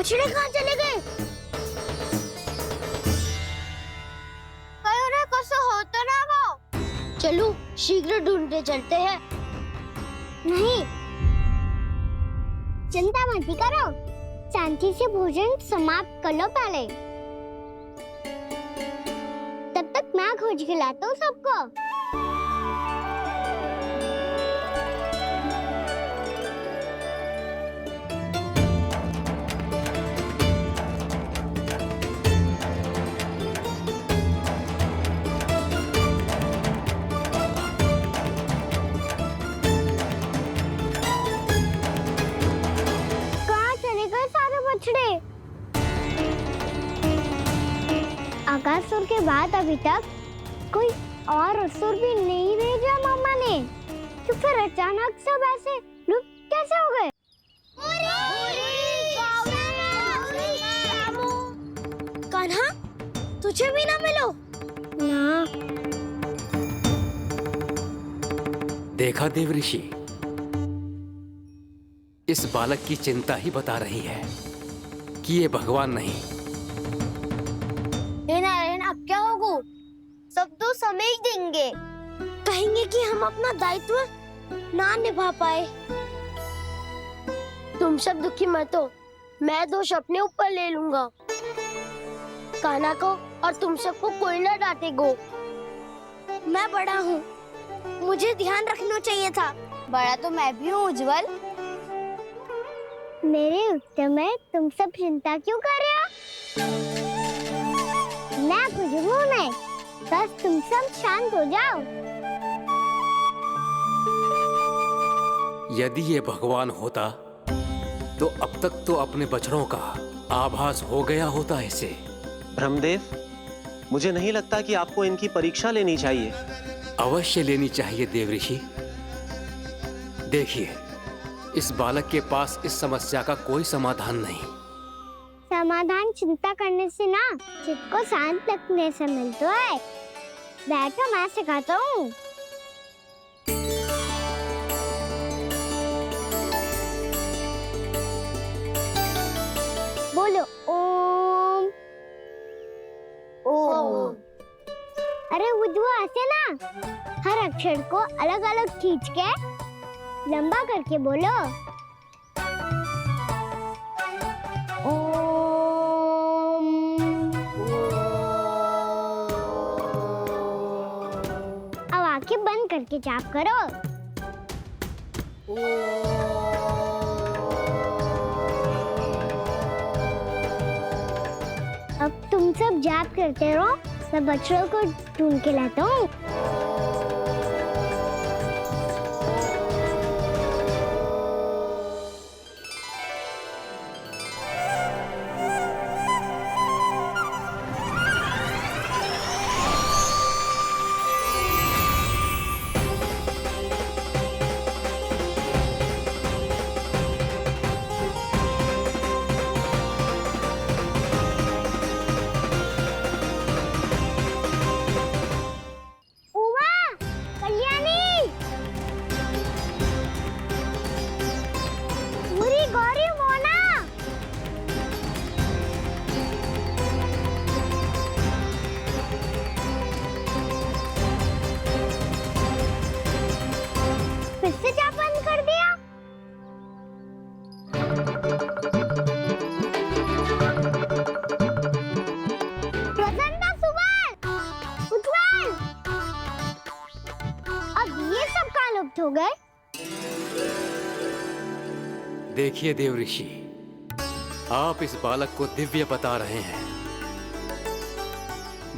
बछड़े कहाँ चले गए? कहीं कसो हो तो ना वो। चलो शीघ्र ढूंढते चलते हैं। नहीं, चिंता मत करो, शांति से भोजन समाप्त कर लो पहले। तब तक मैं खोज के लाता हूँ सबको। आकासुर के बाद अभी तक कोई और असुर भी नहीं भेजा मामा ने, तो फिर अचानक सब ऐसे लुप्त कैसे हो गए? कान्हा, तुझे भी ना मिलो ना। देखा देव ऋषि, इस बालक की चिंता ही बता रही है कि ये भगवान नहीं। नारायण, अब क्या होगा? सब तो समझ देंगे, कहेंगे कि हम अपना दायित्व ना निभा पाए। तुम सब दुखी मत हो, मैं दोष अपने ऊपर ले लूंगा। कान्हा को और तुम सबको कोई ना डांटेगो। मैं बड़ा हूँ, मुझे ध्यान रखना चाहिए था। बड़ा तो मैं भी हूँ उज्जवल। मेरे उत्तर में तुम सब चिंता क्यों कर रहे हो? मैं बुझूंगा नहीं, बस तुम सब शांत हो जाओ। यदि ये भगवान होता तो अब तक तो अपने बछड़ों का आभास हो गया होता इसे। ब्रह्मदेव, मुझे नहीं लगता कि आपको इनकी परीक्षा लेनी चाहिए। अवश्य लेनी चाहिए देव ऋषि। देखिए, इस बालक के पास इस समस्या का कोई समाधान नहीं। समाधान चिंता करने से ना, चित्त को शांत रखने से मिलता है। बैठो, मैं सिखाता हूँ। बोलो ओम। ओम। अरे उद्वा, ऐसे ना हर अक्षर को अलग अलग खींच के लंबा करके बोलो। अब आंखें बंद करके जाप करो। अब तुम सब जाप करते रहो, मैं बच्चों को ढूंढ के लाता हूँ। हो गए। देखिए देव ऋषि, आप इस बालक को दिव्य बता रहे हैं।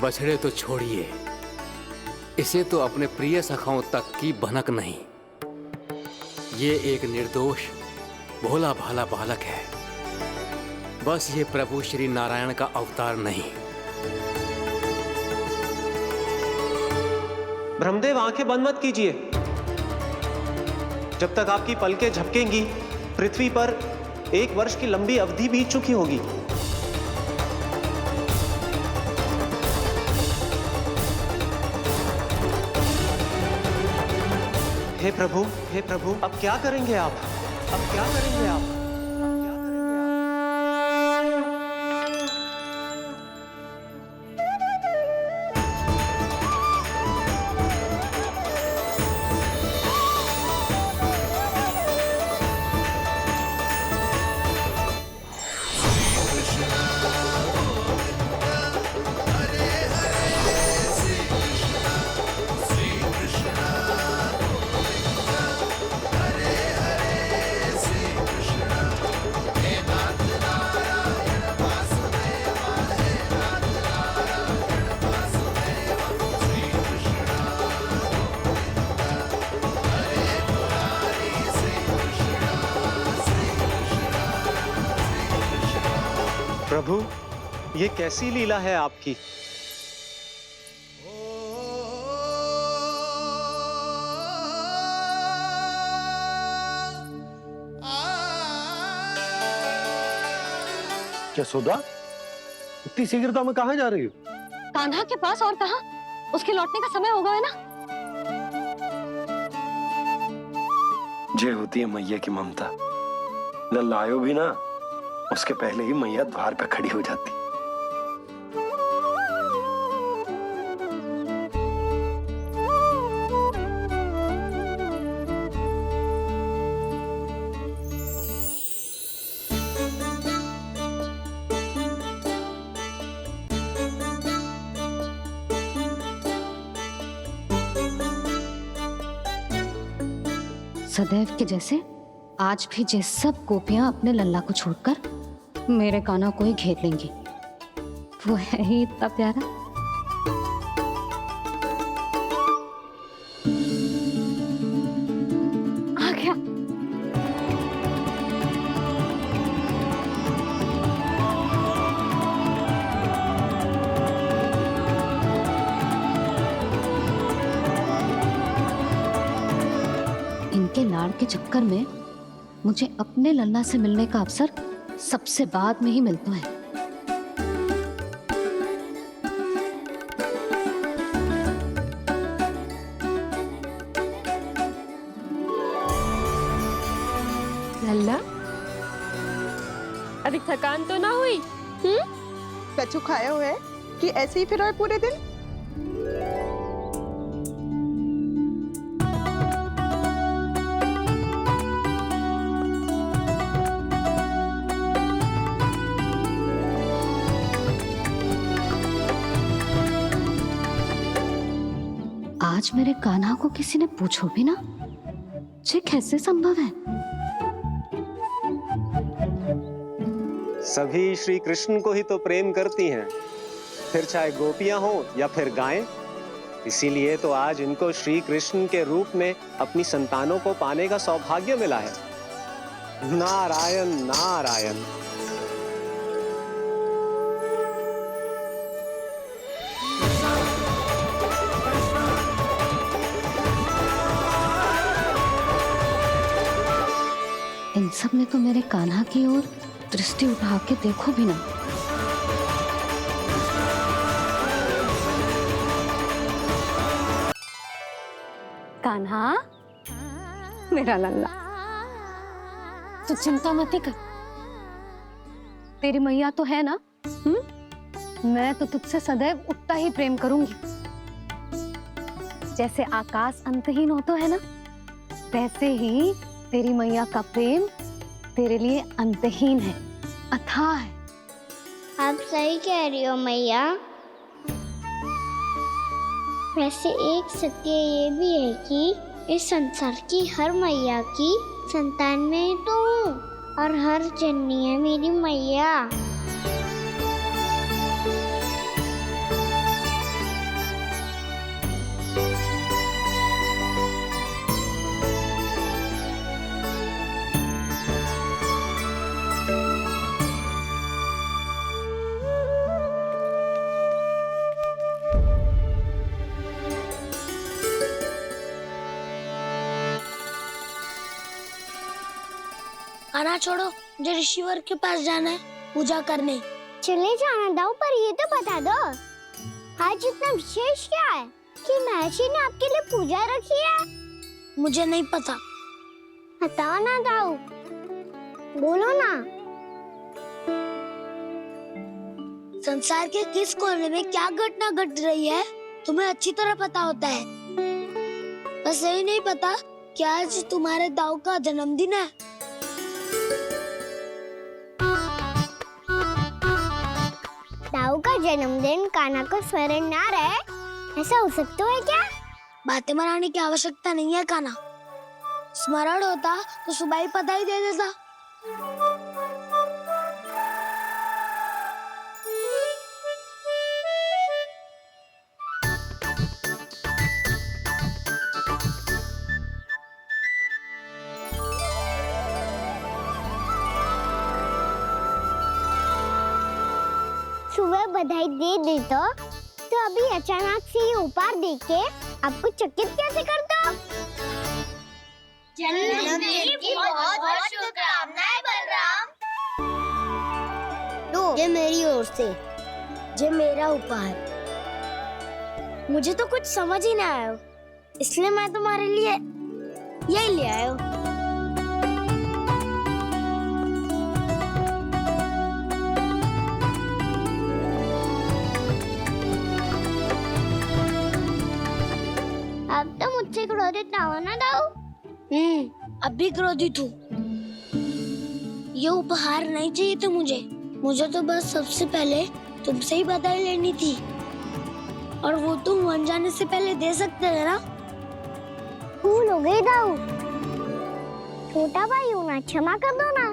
बछड़े तो छोड़िए, इसे तो अपने प्रिय सखाओं तक की भनक नहीं। ये एक निर्दोष भोला भाला बालक है, बस ये प्रभु श्री नारायण का अवतार नहीं। ब्रह्मदेव, आंखें बंद मत कीजिए। जब तक आपकी पलकें झपकेंगी, पृथ्वी पर 1 वर्ष की लंबी अवधि बीत चुकी होगी। हे प्रभु, अब क्या करेंगे आप? अब क्या करेंगे आप? ये कैसी लीला है आपकी? यशोदा, इतनी शीघ्रता में कहाँ जा रही हो? कान्हा के पास, और कहाँ? उसके लौटने का समय हो गया है ना। जे होती है मैया की ममता, लल्ला आयो भी ना, उसके पहले ही मैया द्वार पे खड़ी हो जाती। सदैव के जैसे आज भी जे सब गोपियां अपने लल्ला को छोड़कर मेरे कान्हा को ही घेर लेंगी। वो है ही इतना प्यारा। आ गया। इनके लाड़ के चक्कर में मुझे अपने लल्ला से मिलने का अवसर सबसे बाद में ही मिलता है। लल्ला, अभी थकान तो ना हुई? कछु खाया हुआ है कि ऐसे ही फिर आए पूरे दिन? आज मेरे कान्हा को किसी ने पूछो भी ना, ये कैसे संभव है? सभी श्री कृष्ण को ही तो प्रेम करती हैं, फिर चाहे गोपियां हो या फिर गायें। इसीलिए तो आज इनको श्री कृष्ण के रूप में अपनी संतानों को पाने का सौभाग्य मिला है। नारायण नारायण। इन सब ने तो मेरे कान्हा की ओर दृष्टि उठा के देखो भी ना। कान्हा, मेरा लल्ला, तू चिंता मत कर। तेरी मैया तो है ना, मैं तो तुझसे सदैव उतना ही प्रेम करूंगी। जैसे आकाश अंतहीन होता है ना, वैसे ही तेरी मैया का प्रेम तेरे लिए अंतहीन है, अथाह है। आप सही कह रही हो मैया। वैसे एक सत्य ये भी है कि इस संसार की हर मैया की संतान में तो हूँ, और हर जननी है मेरी मैया। खाना छोड़ो, मुझे ऋषिवर के पास जाना है पूजा करने। चले जाना दाऊ, पर ये तो बता दो आज इतना विशेष क्या है कि महर्षि ने आपके लिए पूजा रखी है? मुझे नहीं पता। बताओ ना दाऊ, बोलो ना। संसार के किस कोने में क्या घटना घट रही है तुम्हें अच्छी तरह पता होता है। बस यही नहीं पता कि आज तुम्हारे दाऊ का जन्मदिन है। दाऊ का जन्मदिन कान्हा को स्मरण ना रहे, ऐसा हो सकता है क्या? बातें बनाने की आवश्यकता नहीं है कान्हा। स्मरण होता तो सुबह ही पता ही दे देता। सुबह बधाई दे दी तो अभी अचानक से ये उपहार देख के आपको चकित कैसे कर दो? जन्मदिन की बहुत शुभकामनाएं बलराम। लो, ये मेरी ओर से, ये मेरा उपहार। मुझे तो कुछ समझ ही ना आया, इसलिए मैं तुम्हारे लिए यही ले आया हूँ। अब तो मुझसे क्रोधित ना होना दाऊ। अब भी क्रोधित हूँ। ये उपहार नहीं चाहिए था मुझे तो बस सबसे पहले तुमसे ही बधाई लेनी थी, और वो तुम बन जाने से पहले दे सकते थे ना। भूल हो गई दाऊ। छोटा भाई हूँ ना, क्षमा कर दो ना।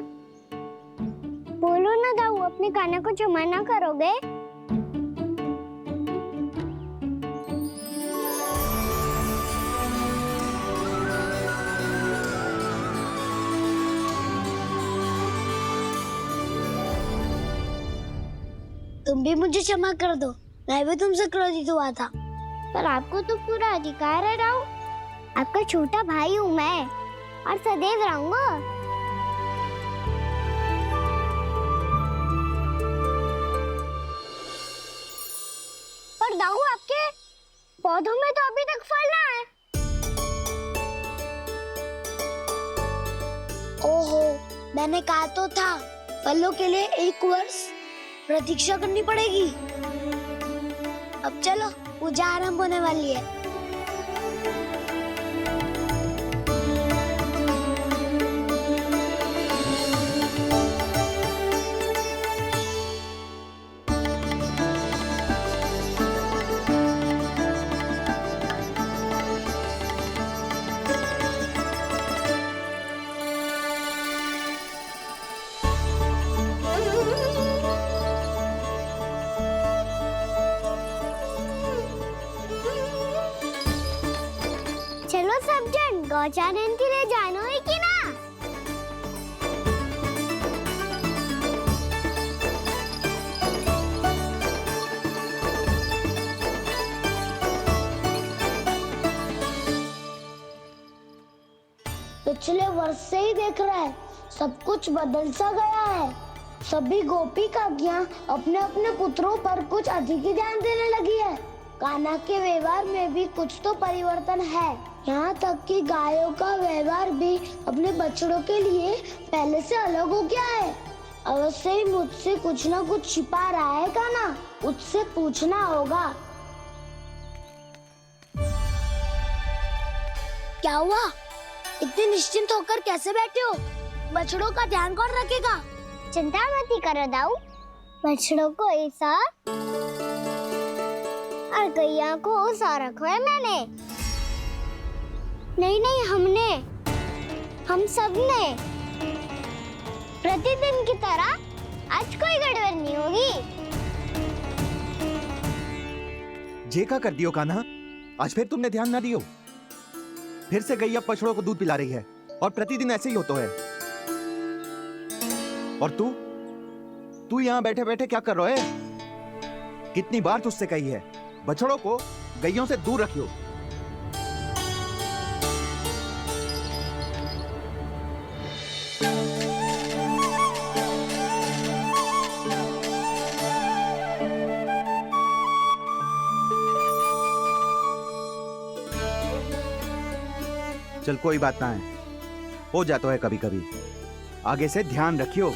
बोलो ना दाऊ, अपने कान्हा को क्षमा ना करोगे? तुम भी मुझे क्षमा कर दो, मैं भी तुमसे क्रोधित हुआ था। पर आपको तो पूरा अधिकार है राव। आपका छोटा भाई हूँ मैं, और सदैव रहूंगा। पर दाऊ, आपके पौधों में तो अभी तक फल ना है। ओहो, मैंने कहा तो था, फलों के लिए 1 वर्ष प्रतीक्षा करनी पड़ेगी। अब चलो, पूजा आरंभ होने वाली है। चलो सब जन गौचारण के लिए जानो है कि ना? पिछले वर्ष से ही देख रहा है, सब कुछ बदल सा गया है। सभी गोपी काकियां अपने अपने पुत्रों पर कुछ अधिक ही ध्यान देने लगी है। कान्हा के व्यवहार में भी कुछ तो परिवर्तन है। यहाँ तक कि गायों का व्यवहार भी अपने बछड़ों के लिए पहले से अलग हो गया है। अवश्य ही मुझसे कुछ ना कुछ छिपा रहा है कान्हा, उससे पूछना होगा। क्या हुआ? इतने निश्चिंत होकर कैसे बैठे हो? बछड़ों का ध्यान कौन रखेगा? चिंता मत करो दाऊ, बछड़ों को ऐसा और गैया को ओसा रखा है मैंने। नहीं, हम सब ने प्रतिदिन की तरह आज कोई गड़बड़ नहीं होगी। जे का कर दियो कान्हा, आज फिर तुमने ध्यान ना दियो। फिर से गैया बछड़ों को दूध पिला रही है, और प्रतिदिन ऐसे ही होता है। और तू यहाँ बैठे बैठे क्या कर रहा है? कितनी बार तुझसे कही है, बछड़ों को गैयों से दूर रखियो। चल कोई बात ना है, हो जाता है कभी कभी। आगे से ध्यान रखियो।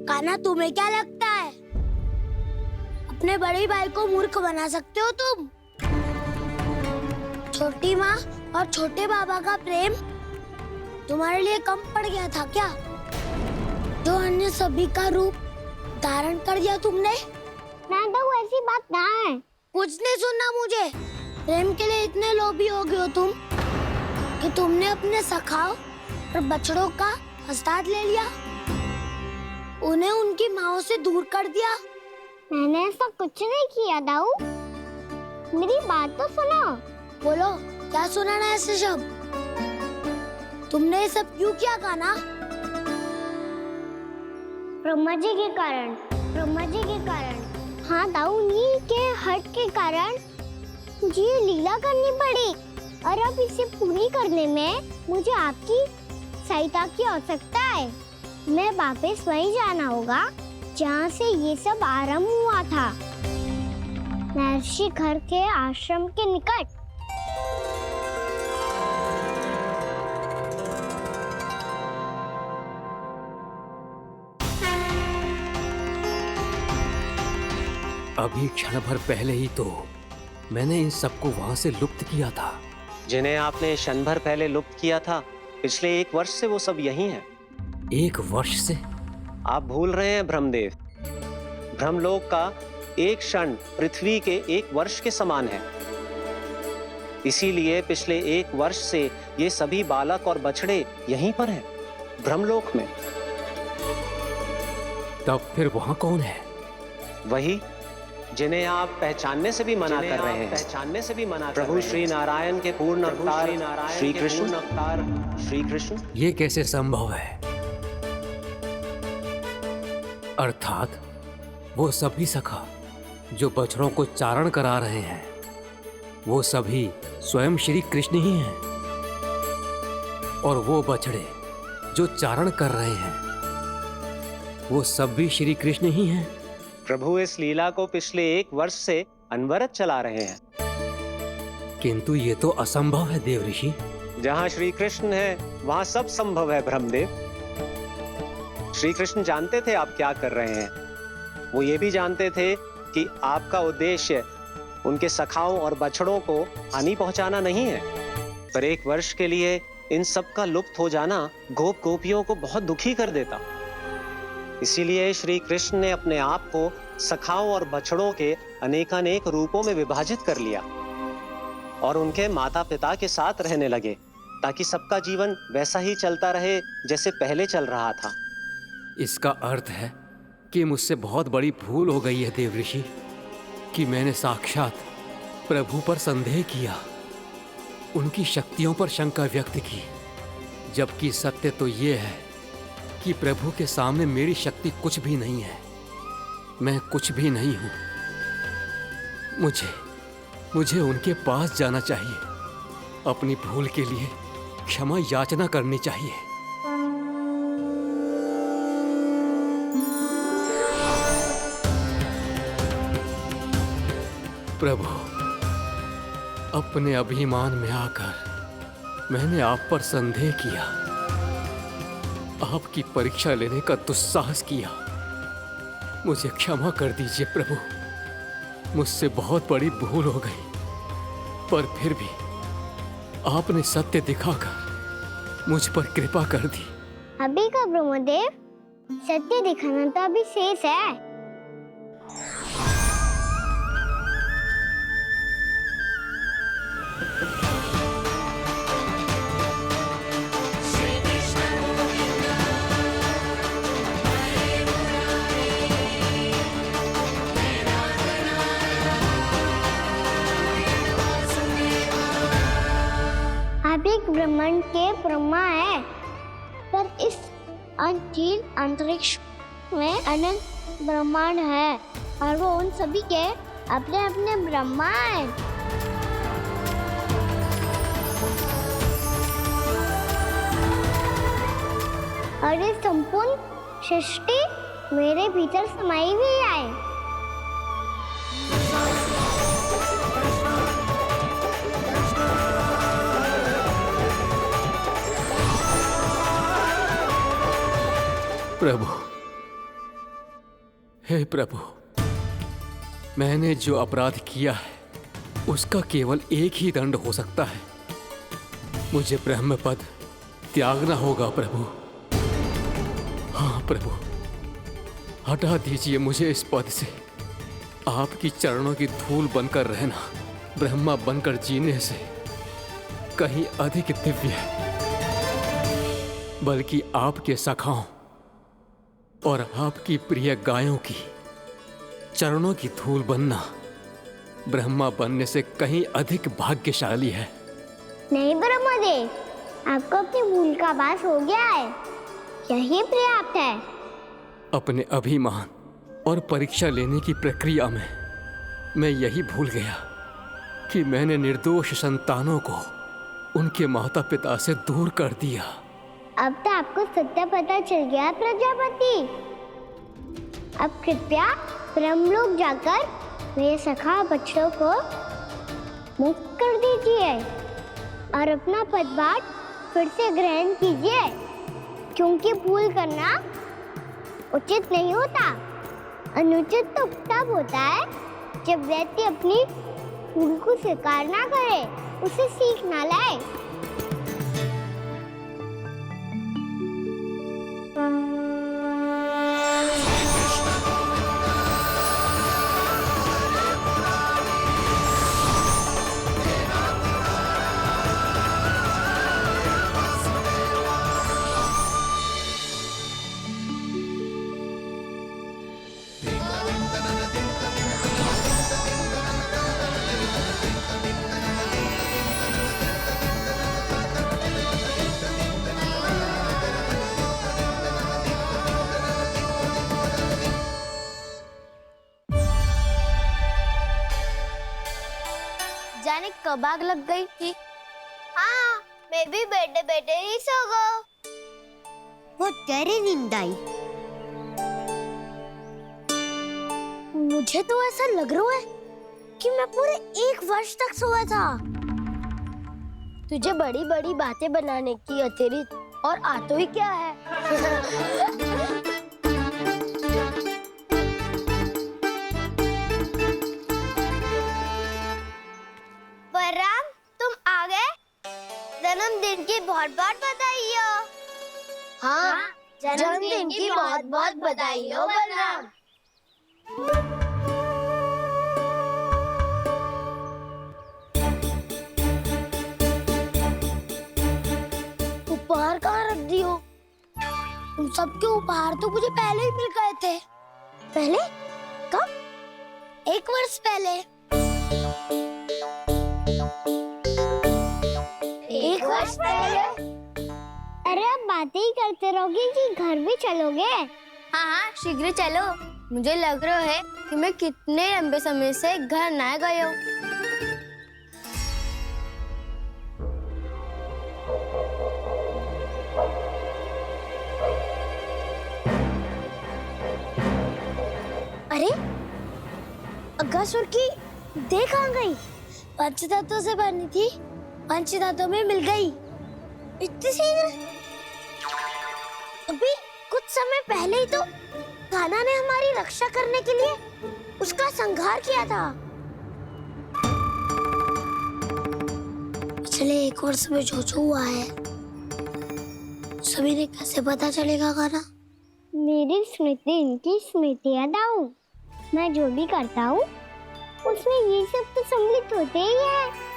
कान्हा, तुम्हें क्या लगता है अपने बड़े भाई को मूर्ख बना सकते हो तुम? छोटी माँ और छोटे बाबा का प्रेम तुम्हारे लिए कम पड़ गया था क्या? जो अन्य सभी का रूप धारण कर दिया तुमने? ना तो ऐसी बात ना है। कुछ नहीं सुनना मुझे। प्रेम के लिए इतने लोभी हो गए हो तुम कि तुमने अपने सखाओ और बछड़ों का हस्ताक्षर ले लिया। उन्हें उनकी माँ से दूर कर दिया? मैंने ऐसा कुछ नहीं किया दाऊ। मेरी बात तो सुनो। बोलो, क्या सुनाना है ऐसे शब्द? तुमने ये सब क्यों किया कान्हा? ब्रह्मा जी के कारण। ब्रह्मा जी के कारण। हाँ दाऊ, नील के हट के कारण मुझे ये लीला करनी पड़ी, और अब इसे पूरी करने में मुझे आपकी सहायता की आवश्यकता है। मैं वापस वहीं जाना होगा जहाँ से ये सब आरंभ हुआ था, महर्षि घर के आश्रम के निकट। अभी क्षण भर पहले ही तो मैंने इन सबको वहां से लुप्त किया था। जिन्हें आपने क्षण भर पहले लुप्त किया था, पिछले 1 वर्ष से वो सब यही हैं। 1 वर्ष से? आप भूल रहे हैं ब्रह्मदेव। ब्रह्मलोक का एक क्षण पृथ्वी के 1 वर्ष के समान है। इसीलिए पिछले 1 वर्ष से ये सभी बालक और बछड़े यहीं पर हैं, ब्रह्मलोक में। तब फिर वहां कौन है? वही जिन्हें आप पहचानने से भी मना कर रहे हैं। पहचानने से भी मना प्रभु श्री नारायण के पूर्ण अवतार श्री कृष्ण। ये कैसे संभव है? अर्थात वो सभी सखा जो बछड़ों को चारण करा रहे हैं, वो सभी स्वयं श्री कृष्ण ही हैं। और वो बछड़े जो चारण कर रहे हैं, वो सब भी श्री कृष्ण ही हैं। प्रभु इस लीला को पिछले 1 वर्ष से अनवरत चला रहे हैं। किंतु ये तो असंभव है देव ऋषि। जहाँ श्री कृष्ण है वहाँ सब संभव है ब्रह्मदेव। श्री कृष्ण जानते थे आप क्या कर रहे हैं। वो ये भी जानते थे कि आपका उद्देश्य उनके सखाओं और बछड़ों को हानि पहुंचाना नहीं है। पर 1 वर्ष के लिए इन सब का लुप्त हो जाना गोप गोपियों को बहुत दुखी कर देता। इसीलिए श्री कृष्ण ने अपने आप को सखाओं और बछड़ों के अनेकानेक रूपों में विभाजित कर लिया और उनके माता पिता के साथ रहने लगे, ताकि सबका जीवन वैसा ही चलता रहे जैसे पहले चल रहा था। इसका अर्थ है कि मुझसे बहुत बड़ी भूल हो गई है देव ऋषि, कि मैंने साक्षात प्रभु पर संदेह किया, उनकी शक्तियों पर शंका व्यक्त की, जबकि सत्य तो ये है कि प्रभु के सामने मेरी शक्ति कुछ भी नहीं है। मैं कुछ भी नहीं हूं। मुझे उनके पास जाना चाहिए। अपनी भूल के लिए क्षमा याचना करनी चाहिए। प्रभु, अपने अभिमान में आकर मैंने आप पर संदेह किया, आपकी परीक्षा लेने का दुस्साहस किया। मुझे क्षमा कर दीजिए प्रभु, मुझसे बहुत बड़ी भूल हो गई। पर फिर भी आपने सत्य दिखाकर मुझ पर कृपा कर दी। अभी का ब्रह्मदेव, सत्य दिखाना तो अभी शेष है। ब्रह्मांड के ब्रह्मा है, पर इस अनंत अंतरिक्ष में अनंत ब्रह्मांड है, और वो उन सभी के अपने अपने ब्रह्मा है। और ये संपूर्ण सृष्टि मेरे भीतर समाई हुई है। प्रभु, हे प्रभु, मैंने जो अपराध किया है उसका केवल एक ही दंड हो सकता है। मुझे ब्रह्म पद त्यागना होगा प्रभु। हाँ प्रभु, हटा दीजिए मुझे इस पद से। आपकी चरणों की धूल बनकर रहना ब्रह्मा बनकर जीने से कहीं अधिक दिव्य है। बल्कि आपके सखाओं और आपकी प्रिय गायों की चरणों की धूल बनना ब्रह्मा बनने से कहीं अधिक भाग्यशाली है। नहीं ब्रह्मदेव, आपको अपनी भूल का आभास हो गया है, यही पर्याप्त है। अपने अभिमान और परीक्षा लेने की प्रक्रिया में मैं यही भूल गया कि मैंने निर्दोष संतानों को उनके माता पिता से दूर कर दिया। अब तो आपको सत्य पता चल गया प्रजापति। अब कृपया ब्रह्मलोक जाकर मेरे सखा बच्चों को मुक्त कर दीजिए और अपना पदभार फिर से ग्रहण कीजिए, क्योंकि भूल करना उचित नहीं होता। अनुचित तो तब होता है जब व्यक्ति अपनी भूल को स्वीकार ना करे, उसे सीख ना लाए। जाने कब आग लग गई थी। हाँ, मैं भी बैठे बैठे ही सो गई। वो तेरी नींद आई। मुझे तो ऐसा लग रहा है कि मैं पूरे 1 वर्ष तक सोया था। तुझे बड़ी बड़ी बातें बनाने की अतिरिक्त और आता ही क्या है। बलराम, तुम आ गए? जन्मदिन की बहुत बहुत बधाई हो। हाँ, जन्मदिन की बहुत बहुत बधाई हो बलराम। उपहार कहाँ रख दियो? तुम सबके उपहार तो मुझे पहले ही मिल गए थे। पहले? कब? 1 वर्ष पहले। 1 वर्ष पहले? अरे अब बातें ही करते रहोगे कि घर भी चलोगे? हाँ हाँ, शीघ्र चलो। मुझे लग रहा है कि मैं कितने लंबे समय से घर ना गई हूँ। अरे अगासुर की देह कहाँ गई? पंचतत्वों से बनी थी, पंचतत्वों में मिल गई। इतनी शीघ्र? अभी कुछ समय पहले ही तो कान्हा ने हमारी रक्षा करने के लिए उसका संहार किया था। पिछले 1 वर्ष में जो जो हुआ है सभी ने कैसे पता चलेगा कान्हा? मेरी स्मृति इनकी स्मृति अदाऊं। मैं जो भी करता हूँ उसमें ये सब तो सम्मिलित होते ही है।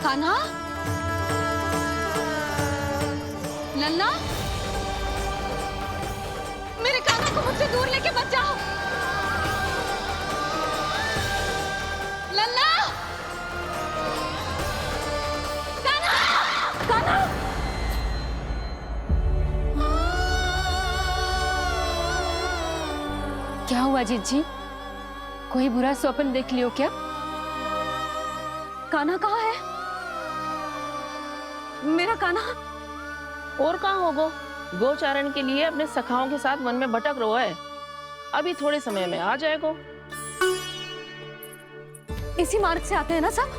कान्हा, लल्ला, मेरे कान्हा को मुझसे दूर लेके मत जाओ। लल्ला, कान्हा, कान्हा। क्या हुआ जीत जी? कोई बुरा स्वप्न देख लियो क्या? कान्हा कहाँ है? मेरा कान्हा और कहाँ होगो? गोचारण के लिए अपने सखाओं के साथ वन में भटक रहो है। अभी थोड़े समय में आ जाएगो। इसी मार्ग से आते हैं ना सब?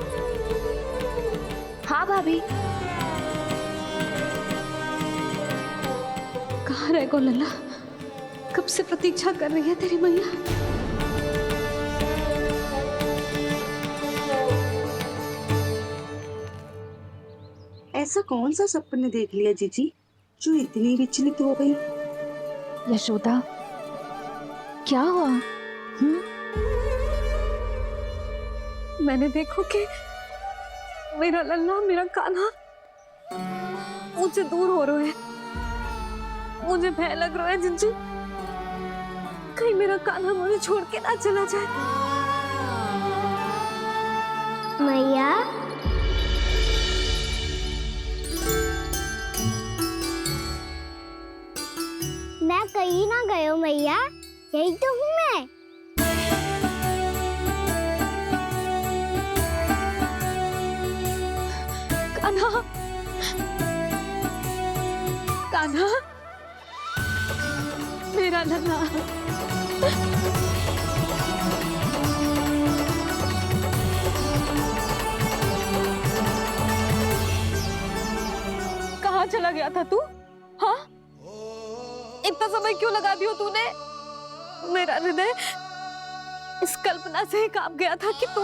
हाँ भाभी। कहाँ रह गो लल्ला? कब से प्रतीक्षा कर रही है तेरी मैया। ऐसा कौन सा सपने देख लिया जीजी जो इतनी विचलित हो गई? यशोदा, क्या हुआ? मैंने देखो कि मेरा लल्ला, मेरा कान्हा मुझसे दूर हो रहे हैं। मुझे भय लग रहा है जिंजी, कहीं मेरा कान्हा मुझे छोड़ के ना चला जाए। मैया, मैं कहीं ना गयो मैया, यही तो हूँ मैं। कान्हा, कान्हा, मेरा लल्ला। कहाँ चला गया था तू? हाँ, इतना समय क्यों लगा दिया तूने? मेरा हृदय इस कल्पना से ही कांप गया था कि तू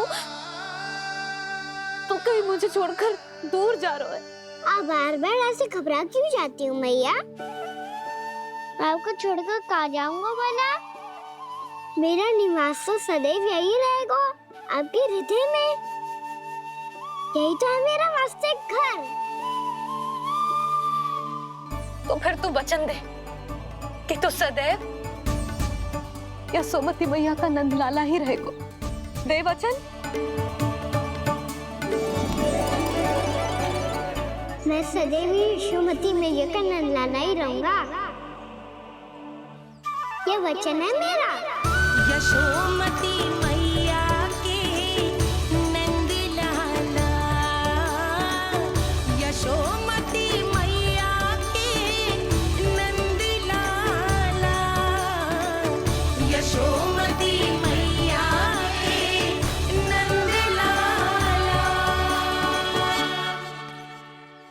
कहीं मुझे छोड़कर दूर जा रहा है। आप बार बार ऐसे घबरा क्यों जाती हूँ मैया? आपको छोड़कर कहाँ जाऊंगा भला? मेरा निवास तो सदैव यही रहेगा, आपके हृदय में। यही तो है मेरा वास्तविक घर। तो फिर तू वचन दे कि तू सदैव यशोमती मैया का नंदलाला ही रहेगा। दे वचन। मैं सदैव यशोमती मैया का नंदलाला ही रहूंगा। ये वचन है मेरा। यशोमती मैया के नंद लाला, यशोमती मैया के नंद लाला, यशोमती मैया के नंद लाला।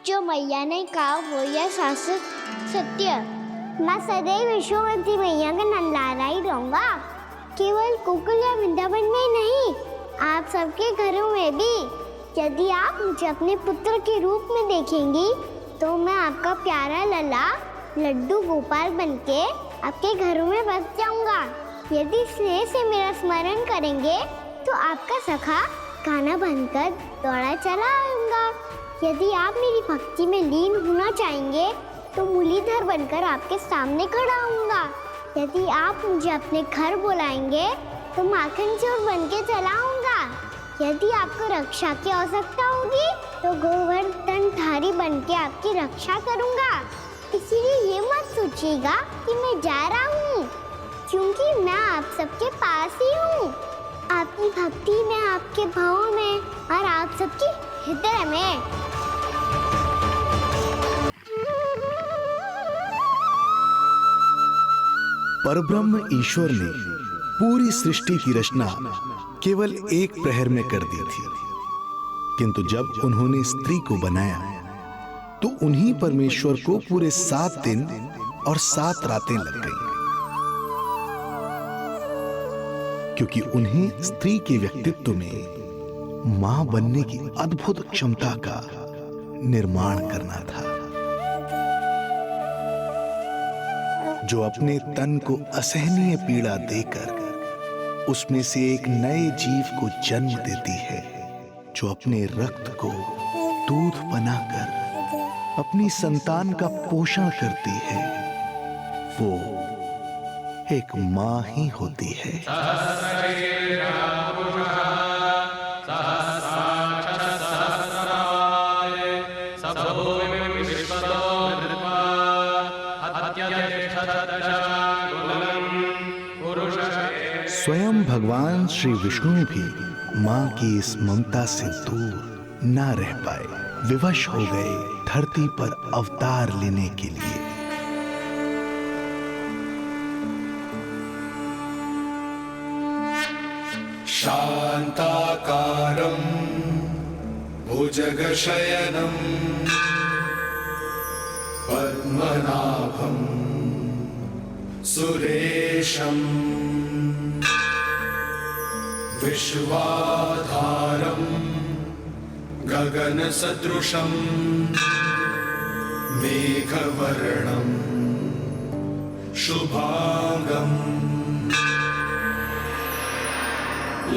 जो मैया ने कहा वो यह शाश्वत सत्य। मैं सदैव यशोमती मैया का नंदलाला ही रहूंगा। केवल गोकुल या वृंदावन में नहीं, आप सबके घरों में भी। यदि आप मुझे अपने पुत्र के रूप में देखेंगी तो मैं आपका प्यारा लल्ला लड्डू गोपाल बनके आपके घरों में बस जाऊंगा। यदि स्नेह से मेरा स्मरण करेंगे तो आपका सखा कान्हा बनकर दौड़ा चला आऊंगा। यदि आप मेरी भक्ति में लीन होना चाहेंगे तो मुरलीधर बनकर आपके सामने खड़ा होऊंगा। यदि आप मुझे अपने घर बुलाएंगे तो माखन चोर बनके चला आऊंगा। यदि आपको रक्षा की आवश्यकता होगी तो गोवर्धनधारी बनके आपकी रक्षा करूंगा। इसीलिए ये मत सोचिएगा कि मैं जा रहा हूँ, क्योंकि मैं आप सबके पास ही हूँ, आपकी भक्ति में, आपके भाव में और आप सबके हृदय में। परब्रह्म ईश्वर ने पूरी सृष्टि की रचना केवल एक प्रहर में कर दी थी, किंतु जब उन्होंने स्त्री को बनाया तो उन्हीं परमेश्वर को पूरे 7 दिन और 7 रातें लग गईं, क्योंकि उन्हें स्त्री के व्यक्तित्व में मां बनने की अद्भुत क्षमता का निर्माण करना था, जो अपने तन को असहनीय पीड़ा देकर उसमें से एक नए जीव को जन्म देती है, जो अपने रक्त को दूध बनाकर अपनी संतान का पोषण करती है। वो एक मां ही होती है। स्वयं भगवान श्री विष्णु भी मां की इस ममता से दूर ना रह पाए। विवश हो गए धरती पर अवतार लेने के लिए। शांताकारं भुजगशयनं पद्मनाभं सुरेशं विश्वाधारं गगनसदृशं मेघवर्णं शुभांगं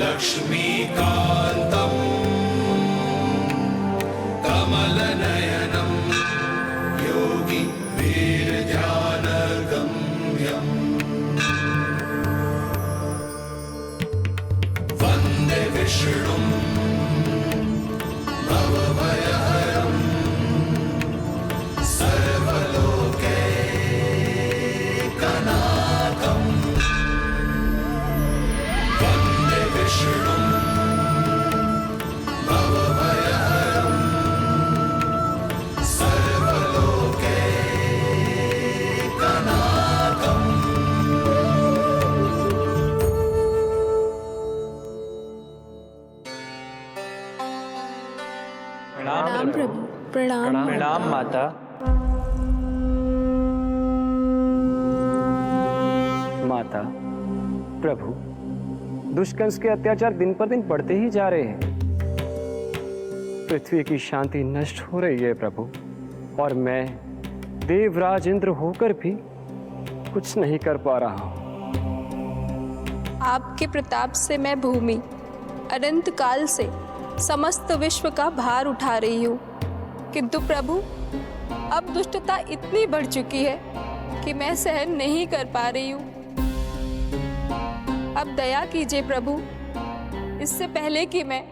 लक्ष्मीकान्तं कमलनयनं योगी वीरध्यानगम्यं वन्दे विष्णुं भवभयहरं सर्वलोकैकनाथं वन्दे विष्णुं भवभयहरं सर्वलोकैकनाथम्। प्रणाम प्रभु। प्रणाम प्रणाम माता। माता, प्रभु, दुष्कंस के अत्याचार दिन पर दिन बढ़ते ही जा रहे हैं। पृथ्वी की शांति नष्ट हो रही है प्रभु, और मैं देवराज इंद्र होकर भी कुछ नहीं कर पा रहा हूँ। आपके प्रताप से मैं भूमि अनंत काल से समस्त विश्व का भार उठा रही हूँ, किंतु प्रभु अब दुष्टता इतनी बढ़ चुकी है कि मैं सहन नहीं कर पा रही हूँ। अब दया कीजिए प्रभु, इससे पहले कि मैं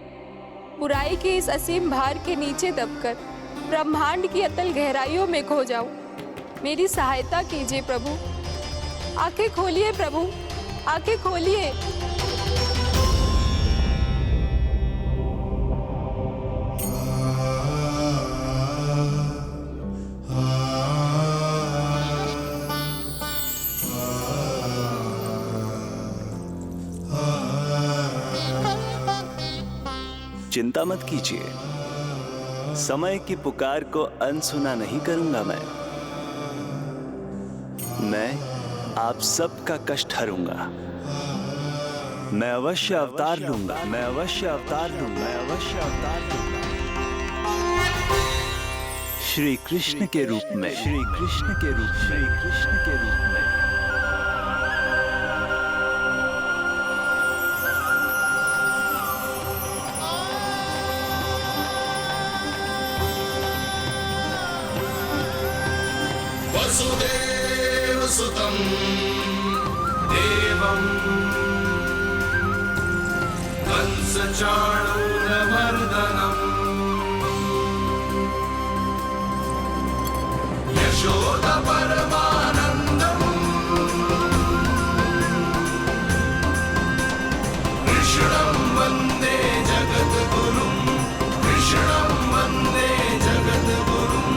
बुराई के इस असीम भार के नीचे दबकर ब्रह्मांड की अतल गहराइयों में खो जाऊं। मेरी सहायता कीजिए प्रभु। आंखें खोलिए प्रभु, आंखें खोलिए। चिंता मत कीजिए, समय की पुकार को अनसुना नहीं करूंगा। मैं आप सबका कष्ट हरूंगा। मैं अवश्य अवतार लूंगा। मैं अवश्य अवतार लूंगा। मैं अवश्य अवतार लूंगा। श्री कृष्ण के रूप में। श्री कृष्ण के रूप में। श्री कृष्ण के रूप में। वसुदेव सुतं देवं कंसचाणूरमर्दनम् यशोदा परमानन्दम् कृष्णं वन्दे जगद्गुरुं। कृष्णं वन्दे जगद्गुरुं।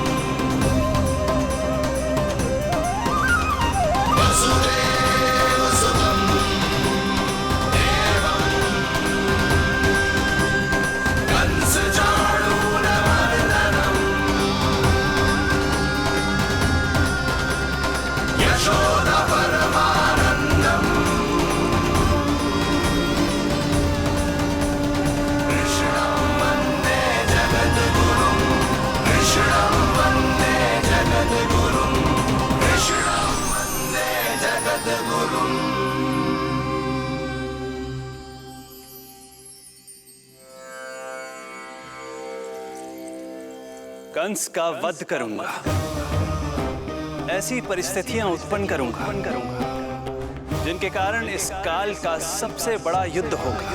कंस का वध करूंगा। ऐसी परिस्थितियां उत्पन्न करूंगा जिनके कारण इस काल का सबसे बड़ा युद्ध होगा।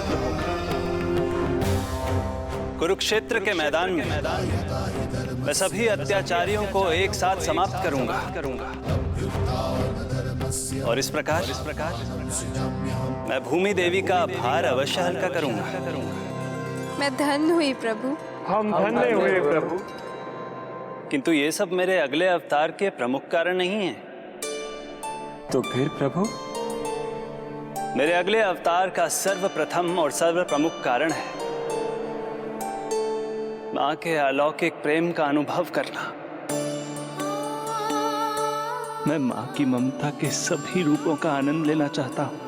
कुरुक्षेत्र के मैदान में मैं सभी अत्याचारियों को एक साथ समाप्त करूंगा। और इस प्रकार मैं भूमि देवी का भार अवश्य हल्का करूंगा। मैं धन्य हुई प्रभु, हम धन्य हुए प्रभु। किंतु ये सब मेरे अगले अवतार के प्रमुख कारण नहीं है। तो फिर प्रभु? मेरे अगले अवतार का सर्वप्रथम और सर्व प्रमुख कारण है मां के अलौकिक प्रेम का अनुभव करना। मैं मां की ममता के सभी रूपों का आनंद लेना चाहता हूं।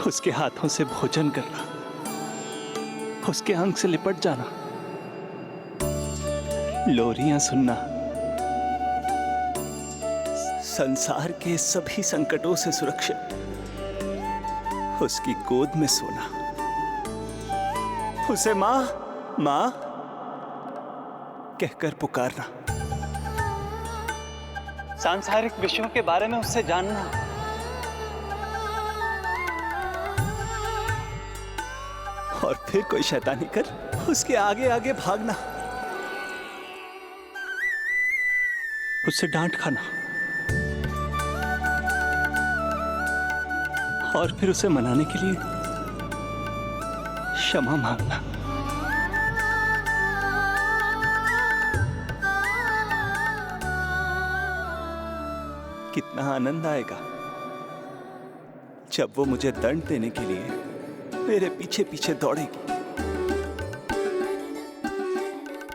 उसके हाथों से भोजन करना, उसके अंग से लिपट जाना, लोरियां सुनना, संसार के सभी संकटों से सुरक्षित उसकी गोद में सोना, उसे मां मां कहकर पुकारना, सांसारिक विषयों के बारे में उससे जानना, और फिर कोई शैतानी कर उसके आगे आगे भागना, उससे डांट खाना, और फिर उसे मनाने के लिए क्षमा मांगना। कितना आनंद आएगा जब वो मुझे दंड देने के लिए मेरे पीछे पीछे दौड़ेगी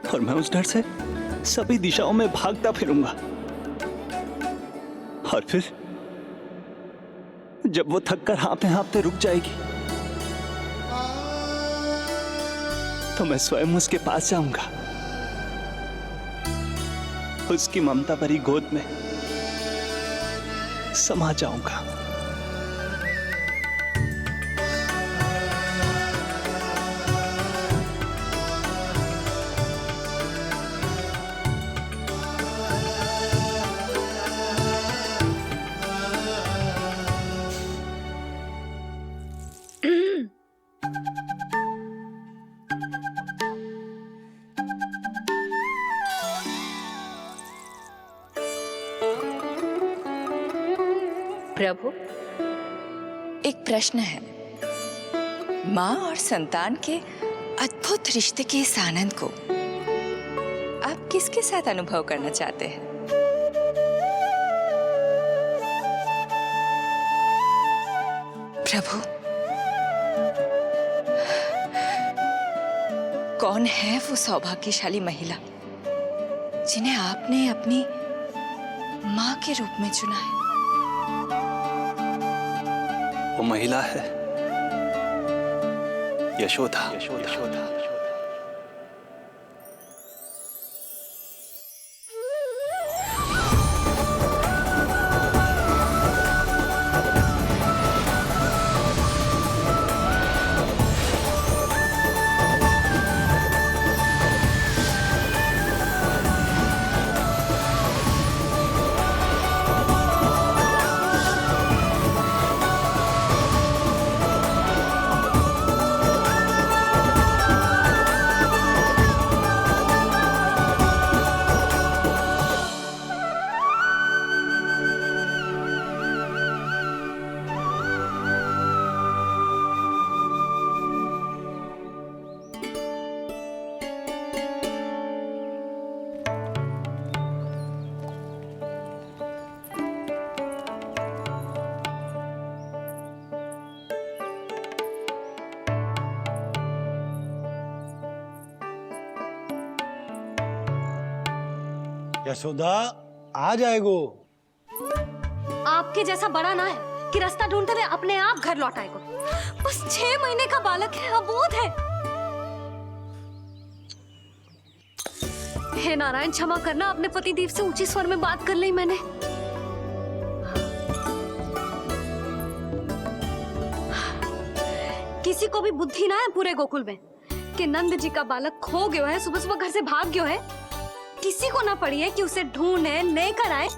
और मैं उस डर से सभी दिशाओं में भागता फिरूंगा। और फिर जब वो थककर हाँफते हाँफते रुक जाएगी तो मैं स्वयं उसके पास जाऊंगा, उसकी ममता भरी गोद में समा जाऊंगा। प्रभु, एक प्रश्न है। माँ और संतान के अद्भुत रिश्ते के इस आनंद को आप किसके साथ अनुभव करना चाहते हैं? प्रभु, कौन है वो सौभाग्यशाली महिला जिन्हें आपने अपनी माँ के रूप में चुना है? वो महिला है यशोदा। यशोदा आ जाएगो। आपके जैसा बड़ा ना है कि रास्ता ढूंढते हुए अपने आप घर लौट आएगो। बस 6 महीने का बालक है, अबोध है। हे नारायण, क्षमा करना, अपने पति देव से ऊंची स्वर में बात कर ली मैंने। किसी को भी बुद्धि ना है पूरे गोकुल में कि नंद जी का बालक खो गयो है, सुबह सुबह घर से भाग गयो है। किसी को ना पड़ी है कि उसे ढूंढे लेकर आए।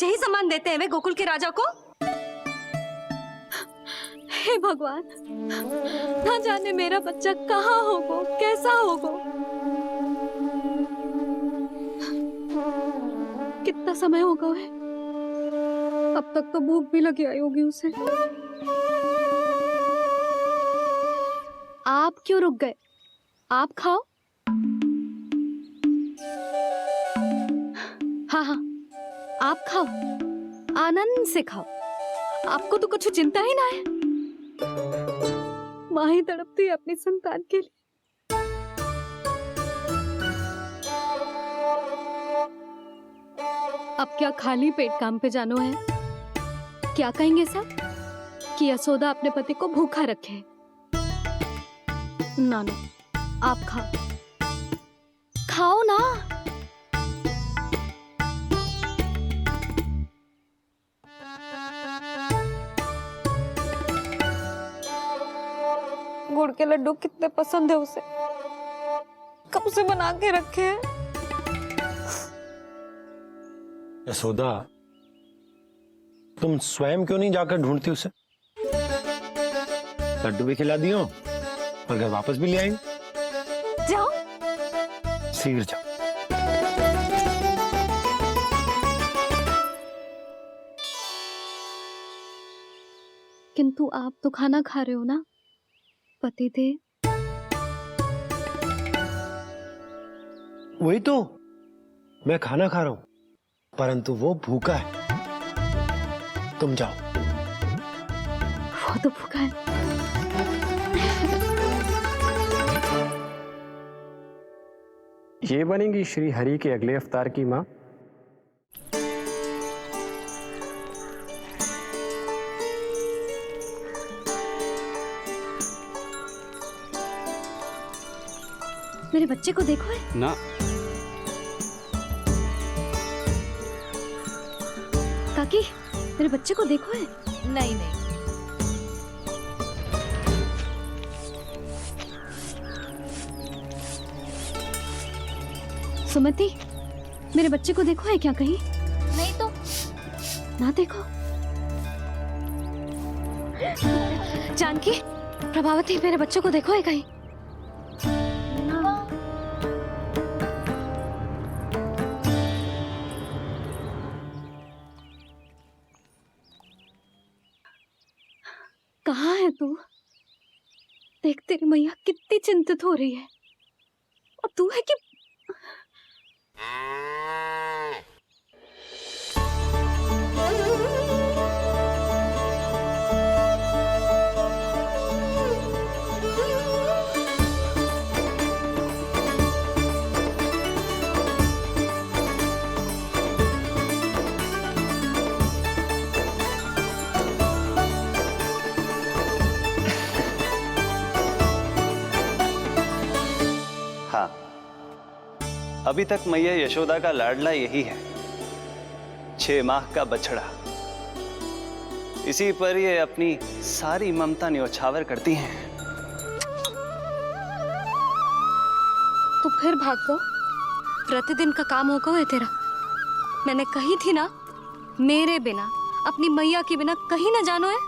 यही सम्मान देते हैं वे गोकुल के राजा को। हे भगवान, ना जाने मेरा बच्चा कहाँ होगो, कैसा होगो। कितना समय होगा है? अब तक तो भूख भी लगी आई होगी उसे। आप क्यों रुक गए? आप खाओ। हाँ हाँ, आप खाओ, आनंद से खाओ। आपको तो कुछ चिंता ही ना है। माँ ही तड़पती है अपनी संतान के लिए। अब क्या खाली पेट काम पे जानो है? क्या कहेंगे सब कि यशोदा अपने पति को भूखा रखे? ना ना, आप खाओ, खाओ ना। गुड़ के लड्डू कितने पसंद है उसे, कब से बना के रखे हैं। यशोदा, तुम स्वयं क्यों नहीं जाकर ढूंढती उसे? लड्डू भी खिला दियो और घर वापस भी ले आएंगे। जाओ, शीघ्र जाओ। किंतु आप तो खाना खा रहे हो ना पतिदेव? वही तो, मैं खाना खा रहा हूं, परंतु वो भूखा है। तुम जाओ। वो तो भूखा है। ये बनेगी श्री हरि के अगले अवतार की माँ। मेरे बच्चे को देखो है ना। काकी, मेरे बच्चे को देखो है। नहीं नहीं, सुमति, मेरे बच्चे को देखो है क्या कहीं? नहीं तो। ना देखो। जानकी, प्रभावती, मेरे बच्चे को देखो है कहीं? कहाँ है तू? देख, तेरी मैया कितनी चिंतित हो रही है, और तू है कि हाँ, अभी तक मैया यशोदा का लाडला यही है, 6 माह का बछड़ा। इसी पर ये अपनी सारी ममता न्योछावर करती हैं। तू फिर भाग गो? प्रतिदिन का काम होगा है तेरा। मैंने कही थी ना, मेरे बिना, अपनी मैया के बिना कहीं ना जानो है।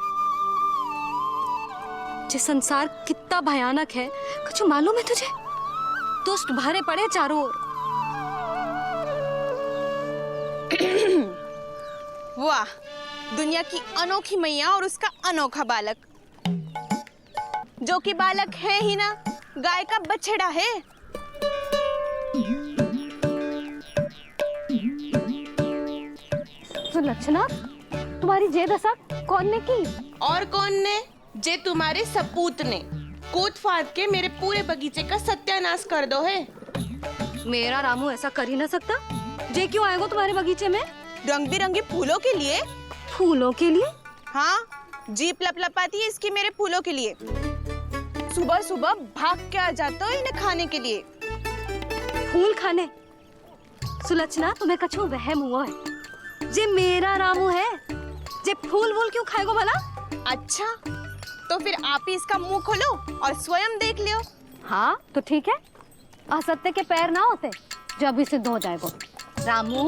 ये संसार कितना भयानक है, कुछ मालूम है तुझे? दुष्ट भरे पड़े चारों ओर। वाह, दुनिया की अनोखी मैया और उसका अनोखा बालक, जो कि बालक है ही ना, गाय का बछड़ा है। सुलक्षणा, तुम्हारी जे दशा कौन ने की? और कौन ने? जे तुम्हारे सपूत ने कूद फाड़ के मेरे पूरे बगीचे का सत्यानाश कर दो है। मेरा रामू ऐसा कर ही ना सकता। जे क्यों आएगा तुम्हारे बगीचे में? रंग बिरंगे फूलों के लिए। फूलों के लिए? हाँ, जीप लपलपाती है इसकी मेरे फूलों के लिए। सुबह सुबह भाग के आ जाता हो इन्हें खाने के लिए। फूल खाने? सुलक्षणा, तुम्हें कछु वहम हुआ है। जे मेरा रामू है, जे फूल वूल क्यों खाएगो भला? अच्छा, तो फिर आप ही इसका मुंह खोलो और स्वयं देख लियो। हाँ तो ठीक है, असत्य के पैर ना होते जो अभी सिद्ध हो जाएगा। रामू,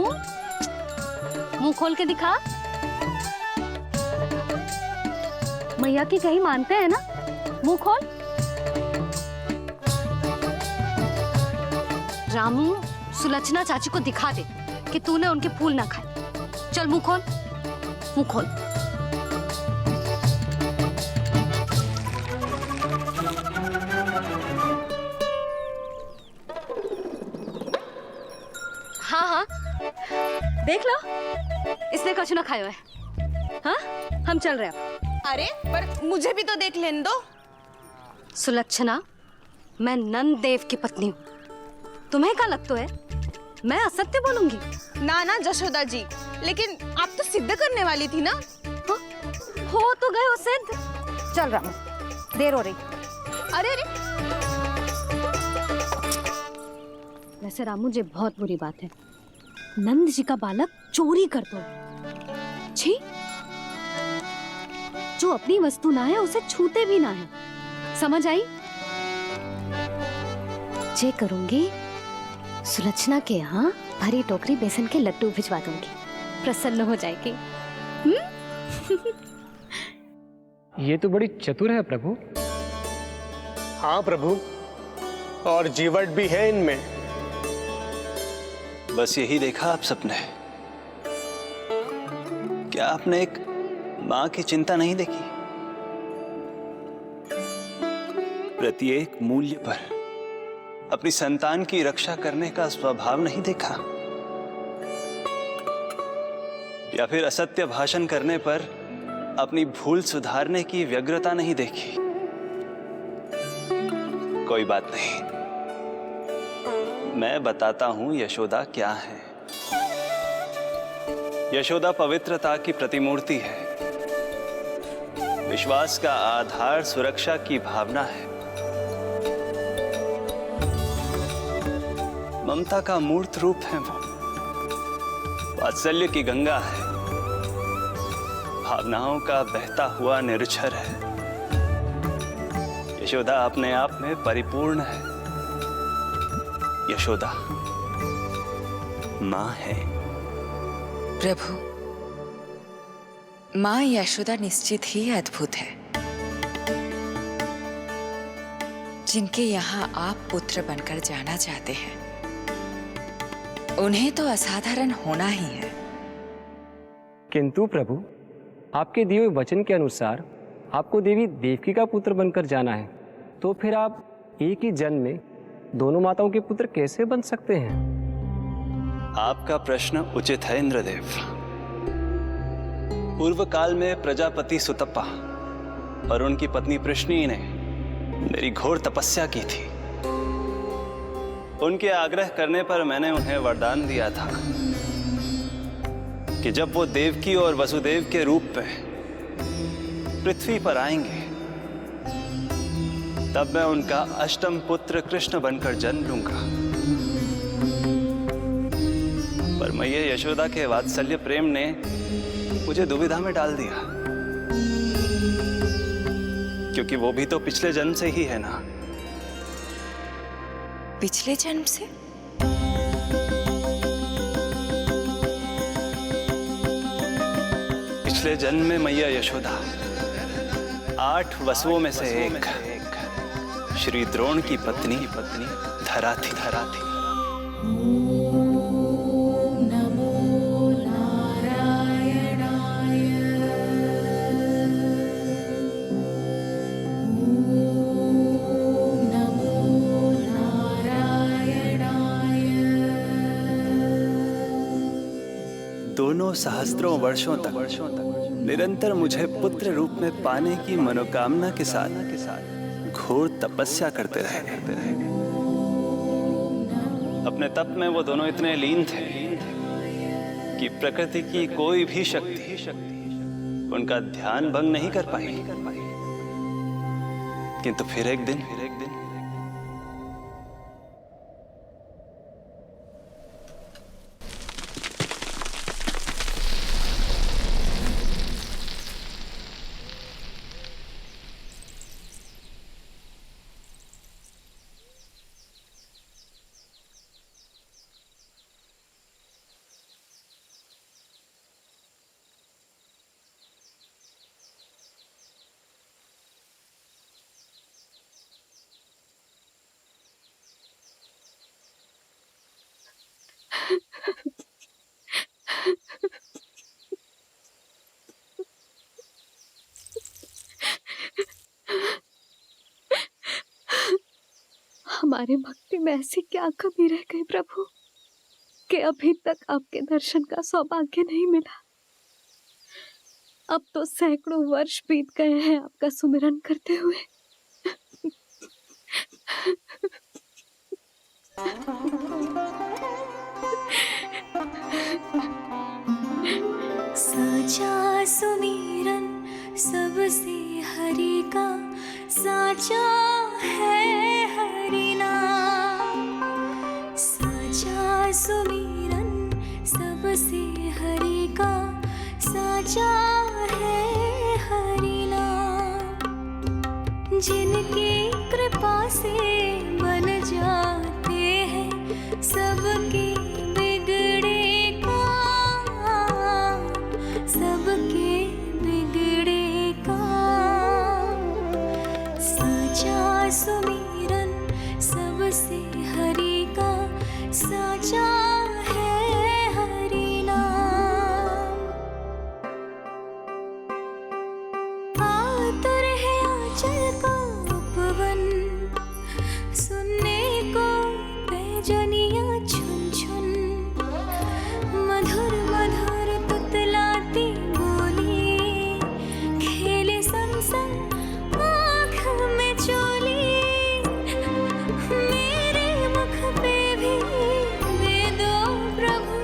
मुंह खोल के दिखा। मैया की कहीं मानते हैं ना, मुंह खोल। रामू, सुलक्षणा चाची को दिखा दे कि तूने उनके फूल ना खाए। चल मुंह खोल, मुंह खोल। देख लो, इसने कुछ ना खाया है। हाँ, हम चल रहे हैं। अरे पर मुझे भी तो देख लेने दो। सुलक्षणा, मैं नंद देव की पत्नी हूँ। तुम्हें क्या लगता है मैं असत्य बोलूंगी? ना ना जशोदा जी, लेकिन आप तो सिद्ध करने वाली थी ना। हो तो गए हो सिद्ध। चल रामू, देर हो रही। अरे अरे, वैसे रामू जी बहुत बुरी बात है, नंद जी का बालक चोरी कर दो। छी, जो अपनी वस्तु ना है उसे छूते भी ना है, समझ आई? जे करूंगी, सुलक्षणा के यहाँ भरी टोकरी बेसन के लड्डू भिजवा दूंगी, प्रसन्न हो जाएगी। ये तो बड़ी चतुर है प्रभु। हाँ प्रभु, और जीवट भी है इनमें। बस यही देखा आप सबने? क्या आपने एक मां की चिंता नहीं देखी? प्रत्येक मूल्य पर अपनी संतान की रक्षा करने का स्वभाव नहीं देखा? या फिर असत्य भाषण करने पर अपनी भूल सुधारने की व्यग्रता नहीं देखी? कोई बात नहीं, मैं बताता हूं यशोदा क्या है। यशोदा पवित्रता की प्रतिमूर्ति है, विश्वास का आधार सुरक्षा की भावना है, ममता का मूर्त रूप है वो, वात्सल्य की गंगा है, भावनाओं का बहता हुआ निर्झर है। यशोदा अपने आप में परिपूर्ण है। यशोदा मां है। प्रभु, मां यशोदा निश्चित ही अद्भुत है। जिनके यहाँ आप पुत्र बनकर जाना चाहते हैं, उन्हें तो असाधारण होना ही है। किंतु प्रभु, आपके दिए हुए वचन के अनुसार आपको देवी देवकी का पुत्र बनकर जाना है, तो फिर आप एक ही जन्म में दोनों माताओं के पुत्र कैसे बन सकते हैं? आपका प्रश्न उचित है इंद्रदेव। पूर्व काल में प्रजापति सुतप्पा और उनकी पत्नी प्रश्नी ने मेरी घोर तपस्या की थी। उनके आग्रह करने पर मैंने उन्हें वरदान दिया था कि जब वो देवकी और वसुदेव के रूप में पृथ्वी पर आएंगे, तब मैं उनका अष्टम पुत्र कृष्ण बनकर जन्म लूंगा। पर मैया यशोदा के वात्सल्य प्रेम ने मुझे दुविधा में डाल दिया, क्योंकि वो भी तो पिछले जन्म से ही है ना। पिछले जन्म से? पिछले जन्म में मैया यशोदा 8 वसुओं में से एक श्री द्रोण की पत्नी धरा थी। दोनों सहस्त्रों वर्षों तक निरंतर मुझे पुत्र रूप में पाने की मनोकामना के साथ घोर तपस्या करते रहे। अपने तप में वो दोनों इतने लीन थे कि प्रकृति की कोई भी शक्ति उनका ध्यान भंग नहीं कर पाई। किंतु फिर एक दिन हमारे भक्ति में ऐसी क्या कमी रह गई प्रभु कि अभी तक आपके दर्शन का सौभाग्य नहीं मिला। अब तो सैकड़ों वर्ष बीत गए हैं आपका सुमिरन करते हुए। साचा सुमिरन सबसे हरि का, साचा है हरि नाम। साचा सुमिरन सबसे हरि का, साचा है हरि नाम। जिनकी कृपा से बन जाते हैं सबके बिगड़े काम, सबके बिगड़े काम। साचा सुमिरन सबसे हरि का, साचा है हरि नाम। आतुर है आंचल का उपवन, सुनने को पैजनियां छुन छुन। मधुर मधुर तुतलाती बोली, खेले संग संग आँख में चोली। मेरे मुख पे भी दे दो प्रभु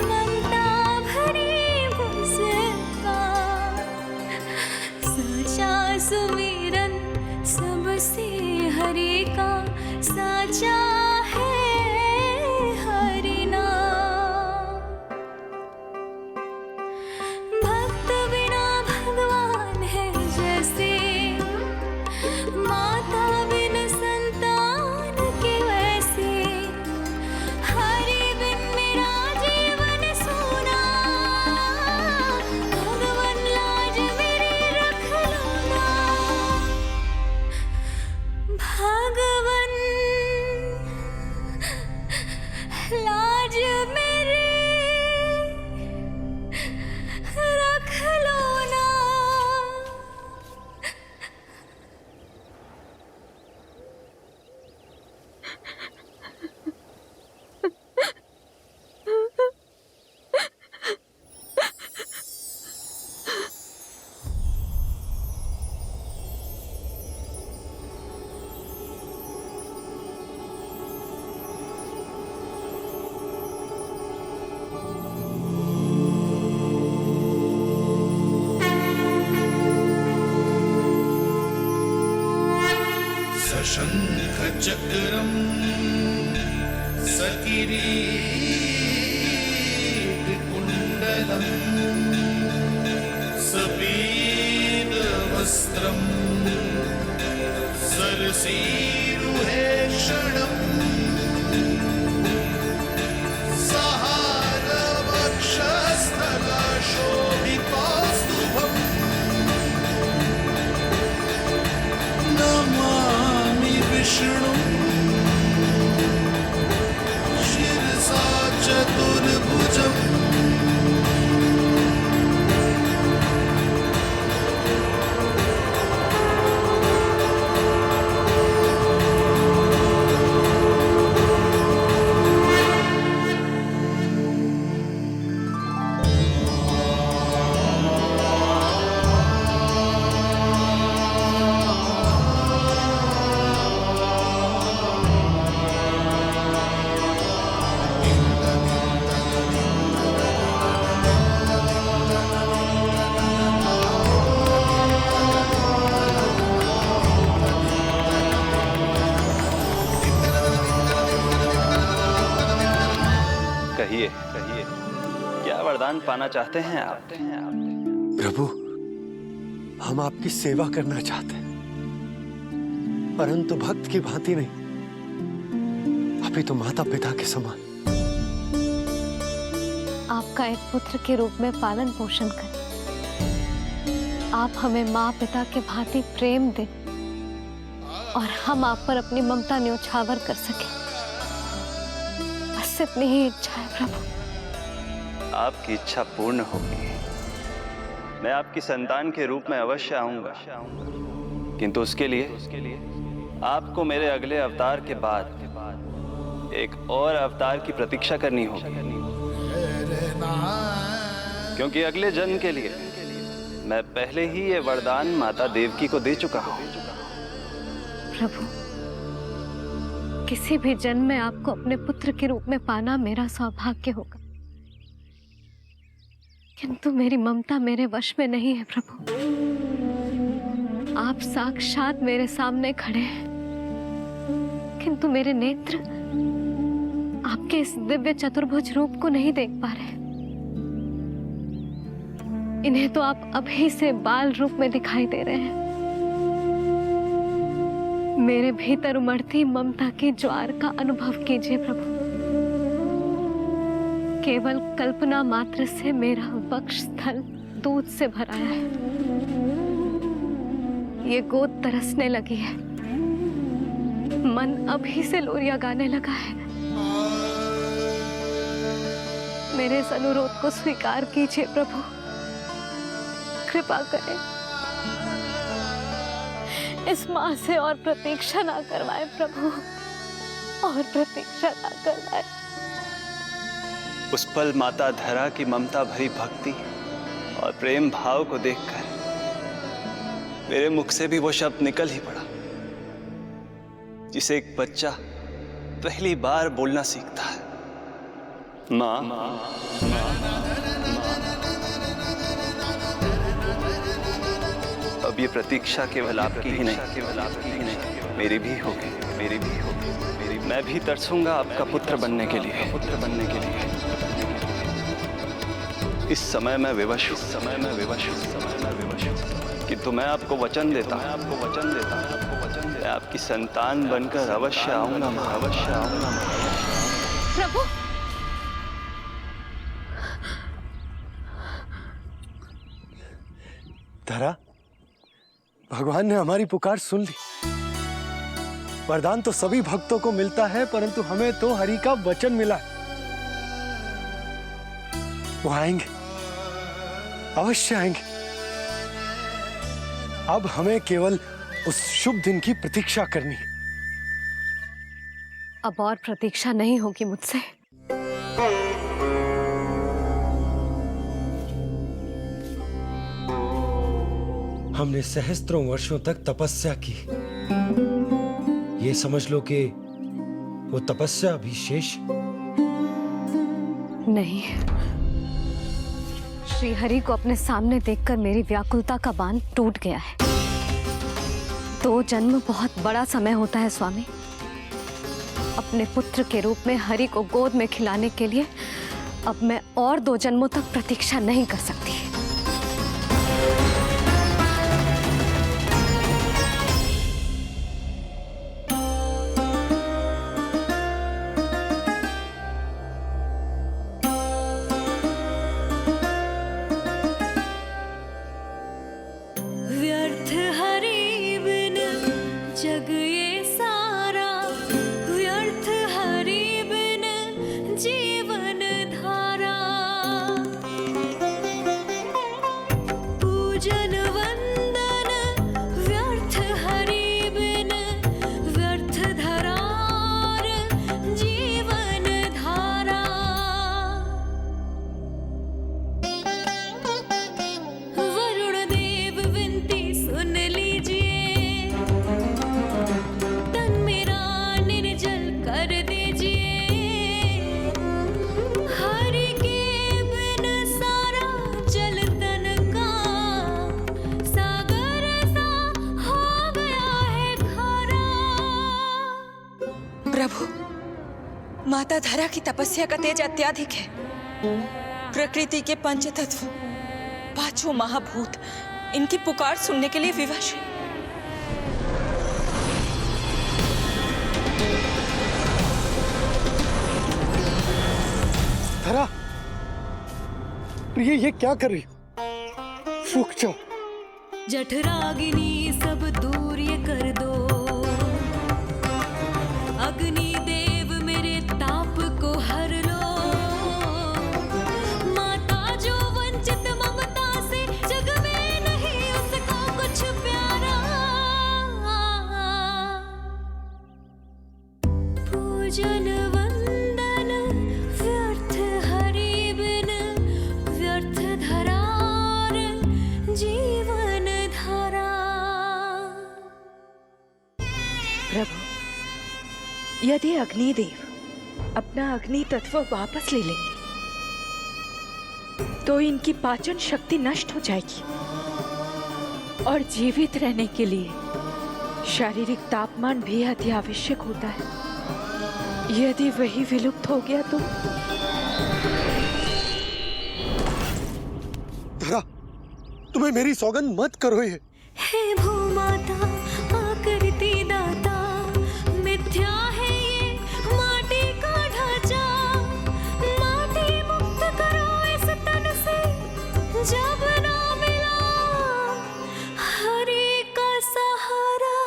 ममता भरी मुस्कान। साचा सुमिरन सबसे हरि का, साचा है हरि नाम। भक्त बिना भगवान है जैसे, माता बिन संतान के वैसे। हरि बिन मेरा जीवन सूना, भगवान लाज मेरी रख लो ना। भगवान लाज मेरी रख लो ना। सशंख चक्रम सकिरीट कुंडलम सपीत वस्त्रम सरसीरुहेक्षणम सहार वक्षस्थला शोभितौस्तुभम् नमामि विष्णु शिरसा चतुर्भुजम्। कहिए कहिए, क्या वरदान पाना चाहते हैं आप? प्रभु, हम आपकी सेवा करना चाहते हैं, परंतु भक्त की भांति नहीं, अभी तो माता पिता के समान। आपका एक पुत्र के रूप में पालन पोषण कर आप हमें माँ पिता के भांति प्रेम दें और हम आप पर अपनी ममता न्योछावर कर सकें। बस इतनी ही इच्छा है प्रभु। आपकी इच्छा पूर्ण होगी। मैं आपकी संतान के रूप में अवश्य आऊंगा, किंतु उसके लिए आपको मेरे अगले अवतार के बाद एक और अवतार की प्रतीक्षा करनी होगी, क्योंकि अगले जन्म के लिए मैं पहले ही ये वरदान माता देवकी को दे चुका हूं। प्रभु, किसी भी जन्म में आपको अपने पुत्र के रूप में पाना मेरा सौभाग्य होगा, किंतु मेरी ममता मेरे वश में नहीं है। प्रभु, आप साक्षात मेरे सामने खड़े हैं, किंतु मेरे नेत्र आपके इस दिव्य चतुर्भुज रूप को नहीं देख पा रहे। इन्हें तो आप अभी से बाल रूप में दिखाई दे रहे हैं। मेरे भीतर उमड़ती ममता की ज्वार का अनुभव कीजिए प्रभु। केवल कल्पना मात्र से मेरा वक्षस्थल दूध से भराया है। ये गोद तरसने लगी है, मन अभी से लोरिया गाने लगा है। मेरे इस अनुरोध को स्वीकार कीजिए प्रभु, कृपा करें। इस माँ से और प्रतीक्षा ना करवाए प्रभु, और प्रतीक्षा ना करवाए। उस पल माता धरा की ममता भरी भक्ति और प्रेम भाव को देखकर मेरे मुख से भी वो शब्द निकल ही पड़ा जिसे एक बच्चा पहली बार बोलना सीखता है, माँ। अब ये प्रतीक्षा केवल आपकी ही नहीं, मेरी भी होगी, मेरी भी होगी। मैं भी तरसूंगा आपका पुत्र बनने के लिए, इस समय मैं विवश हूँ, किंतु मैं आपको वचन देता हूँ, मैं आपकी संतान बनकर अवश्य आऊंगा, अवश्य आऊंगा। प्रभु, धरा, भगवान ने हमारी पुकार सुन ली। वरदान तो सभी भक्तों को मिलता है, परंतु हमें तो हरि का वचन मिला है। वो आएंगे, अवश्य आएंगे। अब हमें केवल उस शुभ दिन की प्रतीक्षा करनी है। अब और प्रतीक्षा नहीं होगी मुझसे। हमने सहस्त्रों वर्षों तक तपस्या की, ये समझ लो कि वो तपस्या अभी शेष नहीं। श्री हरि को अपने सामने देखकर मेरी व्याकुलता का बांध टूट गया है। 2 जन्म बहुत बड़ा समय होता है स्वामी। अपने पुत्र के रूप में हरि को गोद में खिलाने के लिए अब मैं और 2 जन्मों तक प्रतीक्षा नहीं कर सकती। व्यर्थ हरि बिन जग ये सारा, व्यर्थ हरि बिन जीवन धारा। पूजन वंदन व्यर्थ हरि बिन, व्यर्थ धरार जीवन धारा। वरुण देव विनती सुन लीजिए, तन मेरा निर्जल कर दीजिए। हरि के बिन सारा जल तन का सागर सा हो गया है खारा। प्रभु, माता धरा की तपस्या का तेज अत्याधिक है। प्रकृति के पंचतत्व, 5 महाभूत इनकी पुकार सुनने के लिए विवश है। धरा, प्रिय, ये क्या कर रही हो? रुक जाओ। जठराग्नि सब दूर ये कर दो, अग्नि देव मेरे ताप को हर लो। माता जो वंचित ममता से, जग में नहीं उसको कुछ प्यारा। पूजन प्रभु, यदि अग्निदेव अपना अग्नि तत्व वापस ले लेंगे तो इनकी पाचन शक्ति नष्ट हो जाएगी और जीवित रहने के लिए शारीरिक तापमान भी अति आवश्यक होता है। यदि वही विलुप्त हो गया तो धरा, तुम्हें मेरी सौगंध मत करो ये। हे भूमाता आकृति दाता, मिथ्या है ये माटी का ढांचा, माटी मुक्त करो इस तन से, जब ना मिला हरि का सहारा।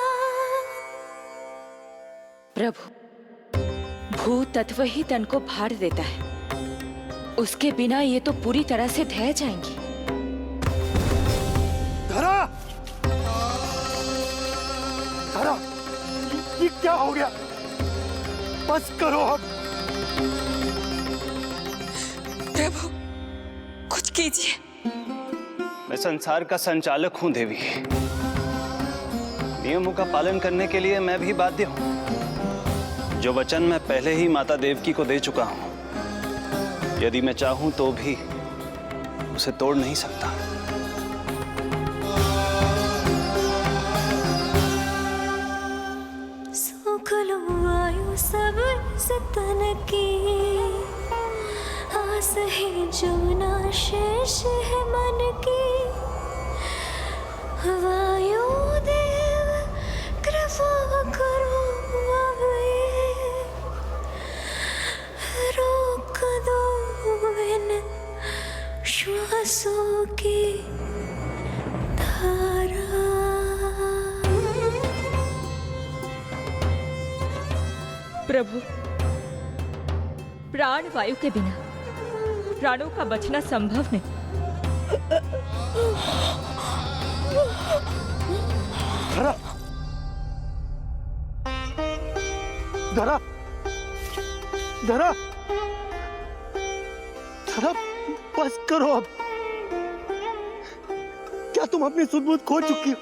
प्रभु, भू तत्व ही तन को भार देता है, उसके बिना ये तो पूरी तरह से ढह जाएंगी। धरा, धरा, ये क्या हो गया? बस करो अब। प्रभु, कुछ कीजिए। मैं संसार का संचालक हूं देवी, नियमों का पालन करने के लिए मैं भी बाध्य हूं। जो वचन मैं पहले ही माता देवकी को दे चुका हूं, यदि मैं चाहूं तो भी उसे तोड़ नहीं सकता। सुख लो आयु सब इस तन की, आस है जो ना शेष है मन की। वायु देव कृपा करो अब ये, रोक दो इन श्वासों की धारा। प्रभु, प्राण वायु के बिना प्राणों का बचना संभव नहीं। धरा, धरा, धरा, धरा, बस करो अब। क्या तुम अपनी सुध-बुध खो चुकी हो?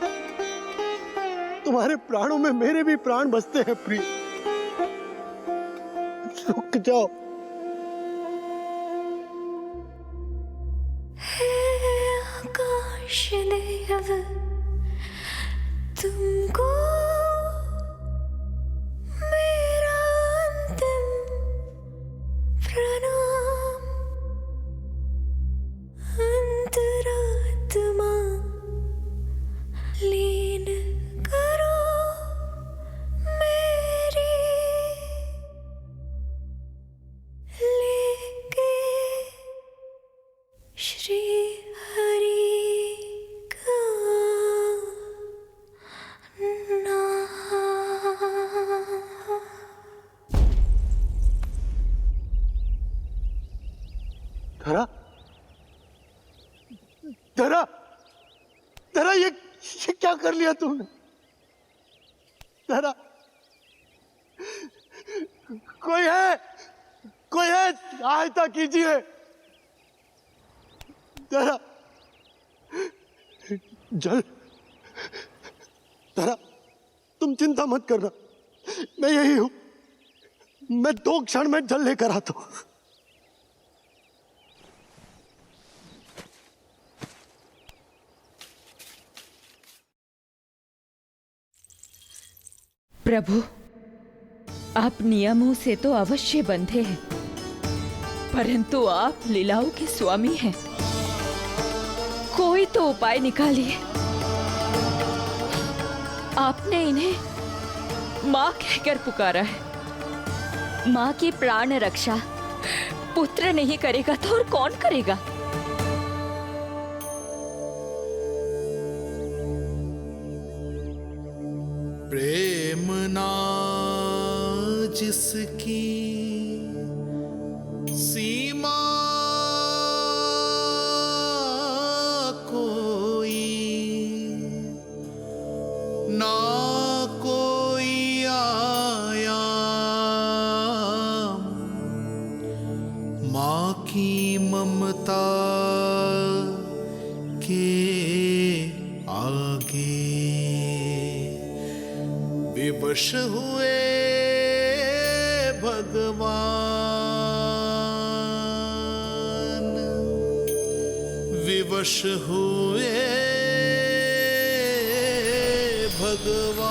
तुम्हारे प्राणों में मेरे भी प्राण बसते हैं प्रिय। रुक जाओ। आकाश देव तुमको मेरा अंतिम प्रणाम। अंतरात्मा लीन करो मेरी, लेके श्री हरि का नाम। धरा, धरा, धरा, ये क्या कर लिया तुमने? धरा, कोई है, कोई है, सहायता कीजिए। धरा, जल, धरा, तुम चिंता मत करना, मैं यही हूं। मैं 2 क्षण में जल लेकर आता हूं। प्रभु, आप नियमों से तो अवश्य बंधे हैं, परंतु आप लीलाओं के स्वामी हैं। कोई तो उपाय निकालिए। आपने इन्हें माँ कहकर पुकारा है। माँ की प्राण रक्षा पुत्र नहीं करेगा तो और कौन करेगा? प्रेम ना जिसकी सीमा कोई, ना कोई आया माँ की ममता के आगे। विवश हुए भगवान, विवश हुए भगवान।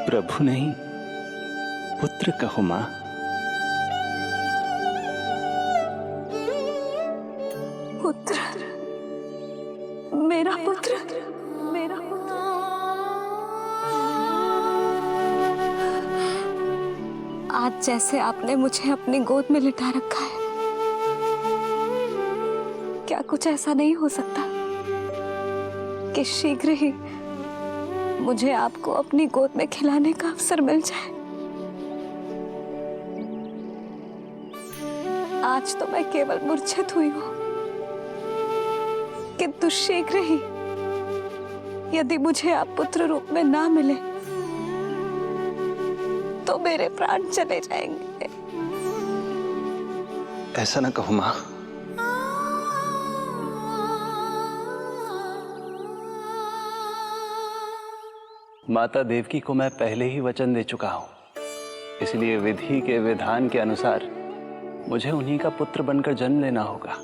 प्रभु नहीं, पुत्र कहो मां। पुत्र, मेरा पुत्र, मेरा पुत्र। आज जैसे आपने मुझे अपनी गोद में लिटा रखा है, क्या कुछ ऐसा नहीं हो सकता कि शीघ्र ही मुझे आपको अपनी गोद में खिलाने का अवसर मिल जाए? आज तो मैं केवल मूर्छित हुई हूं, किंतु शीघ्र ही यदि मुझे आप पुत्र रूप में ना मिले तो मेरे प्राण चले जाएंगे। ऐसा ना कहो मां। माता देवकी को मैं पहले ही वचन दे चुका हूं, इसलिए विधि के विधान के अनुसार मुझे उन्हीं का पुत्र बनकर जन्म लेना होगा।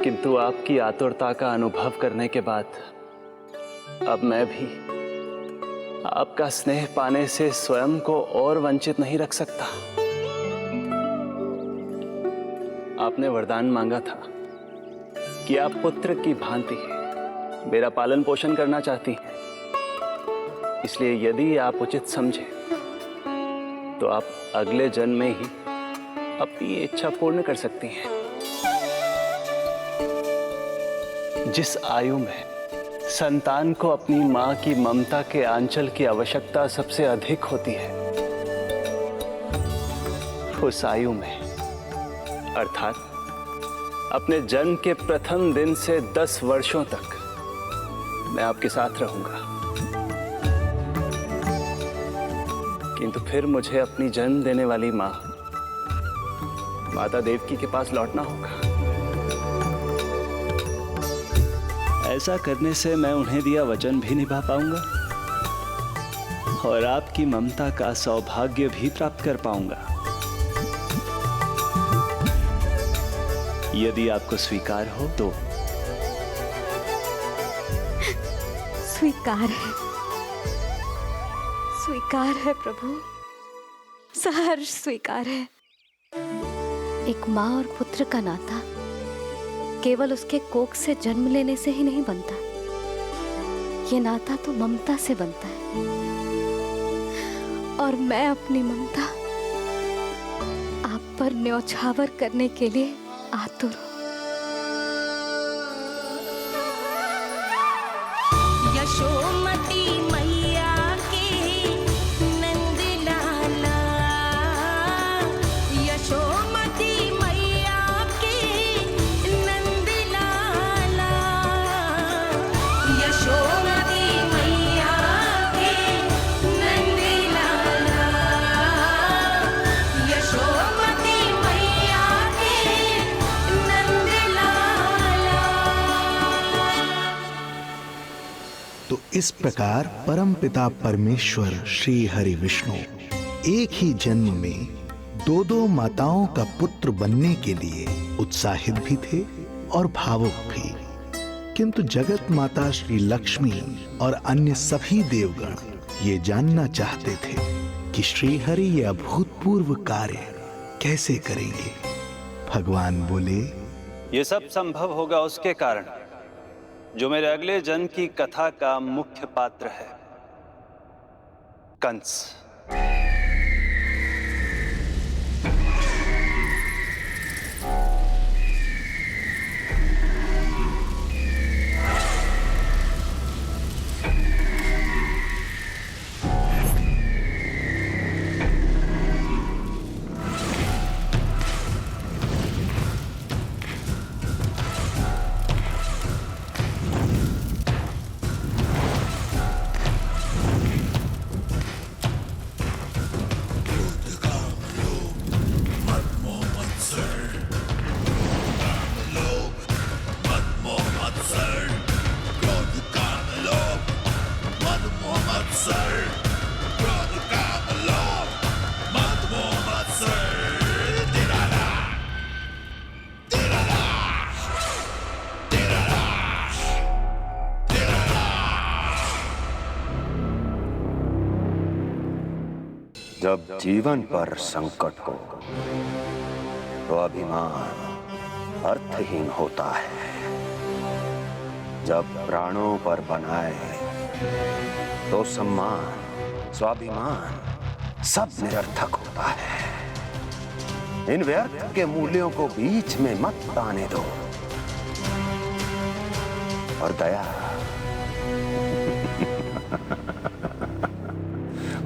किंतु आपकी आतुरता का अनुभव करने के बाद अब मैं भी आपका स्नेह पाने से स्वयं को और वंचित नहीं रख सकता। आपने वरदान मांगा था कि आप पुत्र की भांति मेरा पालन पोषण करना चाहती हैं, इसलिए यदि आप उचित समझे तो आप अगले जन्म में ही अपनी इच्छा पूर्ण कर सकती हैं। जिस आयु में संतान को अपनी मां की ममता के आंचल की आवश्यकता सबसे अधिक होती है, उस आयु में अर्थात अपने जन्म के प्रथम दिन से 10 वर्षों तक मैं आपके साथ रहूंगा। किंतु फिर मुझे अपनी जन्म देने वाली मां माता देवकी के पास लौटना होगा। ऐसा करने से मैं उन्हें दिया वचन भी निभा पाऊंगा और आपकी ममता का सौभाग्य भी प्राप्त कर पाऊंगा। यदि आपको स्वीकार हो तो। स्वीकार है प्रभु, सहर्ष स्वीकार है। एक माँ और पुत्र का नाता केवल उसके कोख से जन्म लेने से ही नहीं बनता, ये नाता तो ममता से बनता है। और मैं अपनी ममता आप पर न्यौछावर करने के लिए आतुर हूं। यशोमती मैया के नंद लाला, यशोमती मैया के नंद लाला, यशोमती मैया के नंद लाला, यशोमती मैया के नंद लाला। तो इस प्रकार परमपिता परमेश्वर श्री हरि विष्णु एक ही जन्म में दो दो माताओं का पुत्र बनने के लिए उत्साहित भी थे और भावुक भी। किंतु जगत माता श्री लक्ष्मी और अन्य सभी देवगण ये जानना चाहते थे कि श्री हरि ये अभूतपूर्व कार्य कैसे करेंगे। भगवान बोले, ये सब संभव होगा उसके कारण जो मेरे अगले जन्म की कथा का मुख्य पात्र है, कंस। जब जीवन पर संकट हो तो अभिमान अर्थहीन होता है, जब प्राणों पर बनाए तो सम्मान स्वाभिमान सब निरर्थक होता है। इन व्यर्थ के मूल्यों को बीच में मत आने दो। और दया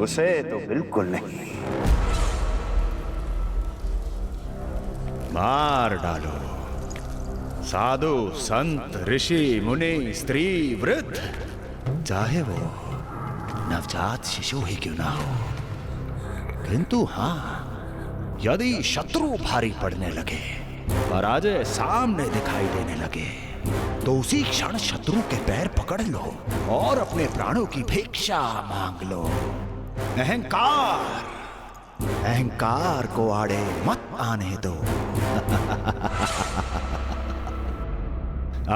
उसे तो बिल्कुल नहीं। मार डालो साधु संत ऋषि मुनि स्त्री वृद्ध, चाहे वो नवजात शिशु ही क्यों ना हो। किंतु हाँ, यदि शत्रु भारी पड़ने लगे, पराजय सामने दिखाई देने लगे, तो उसी क्षण शत्रु के पैर पकड़ लो और अपने प्राणों की भिक्षा मांग लो। अहंकार को आड़े मत आने दो।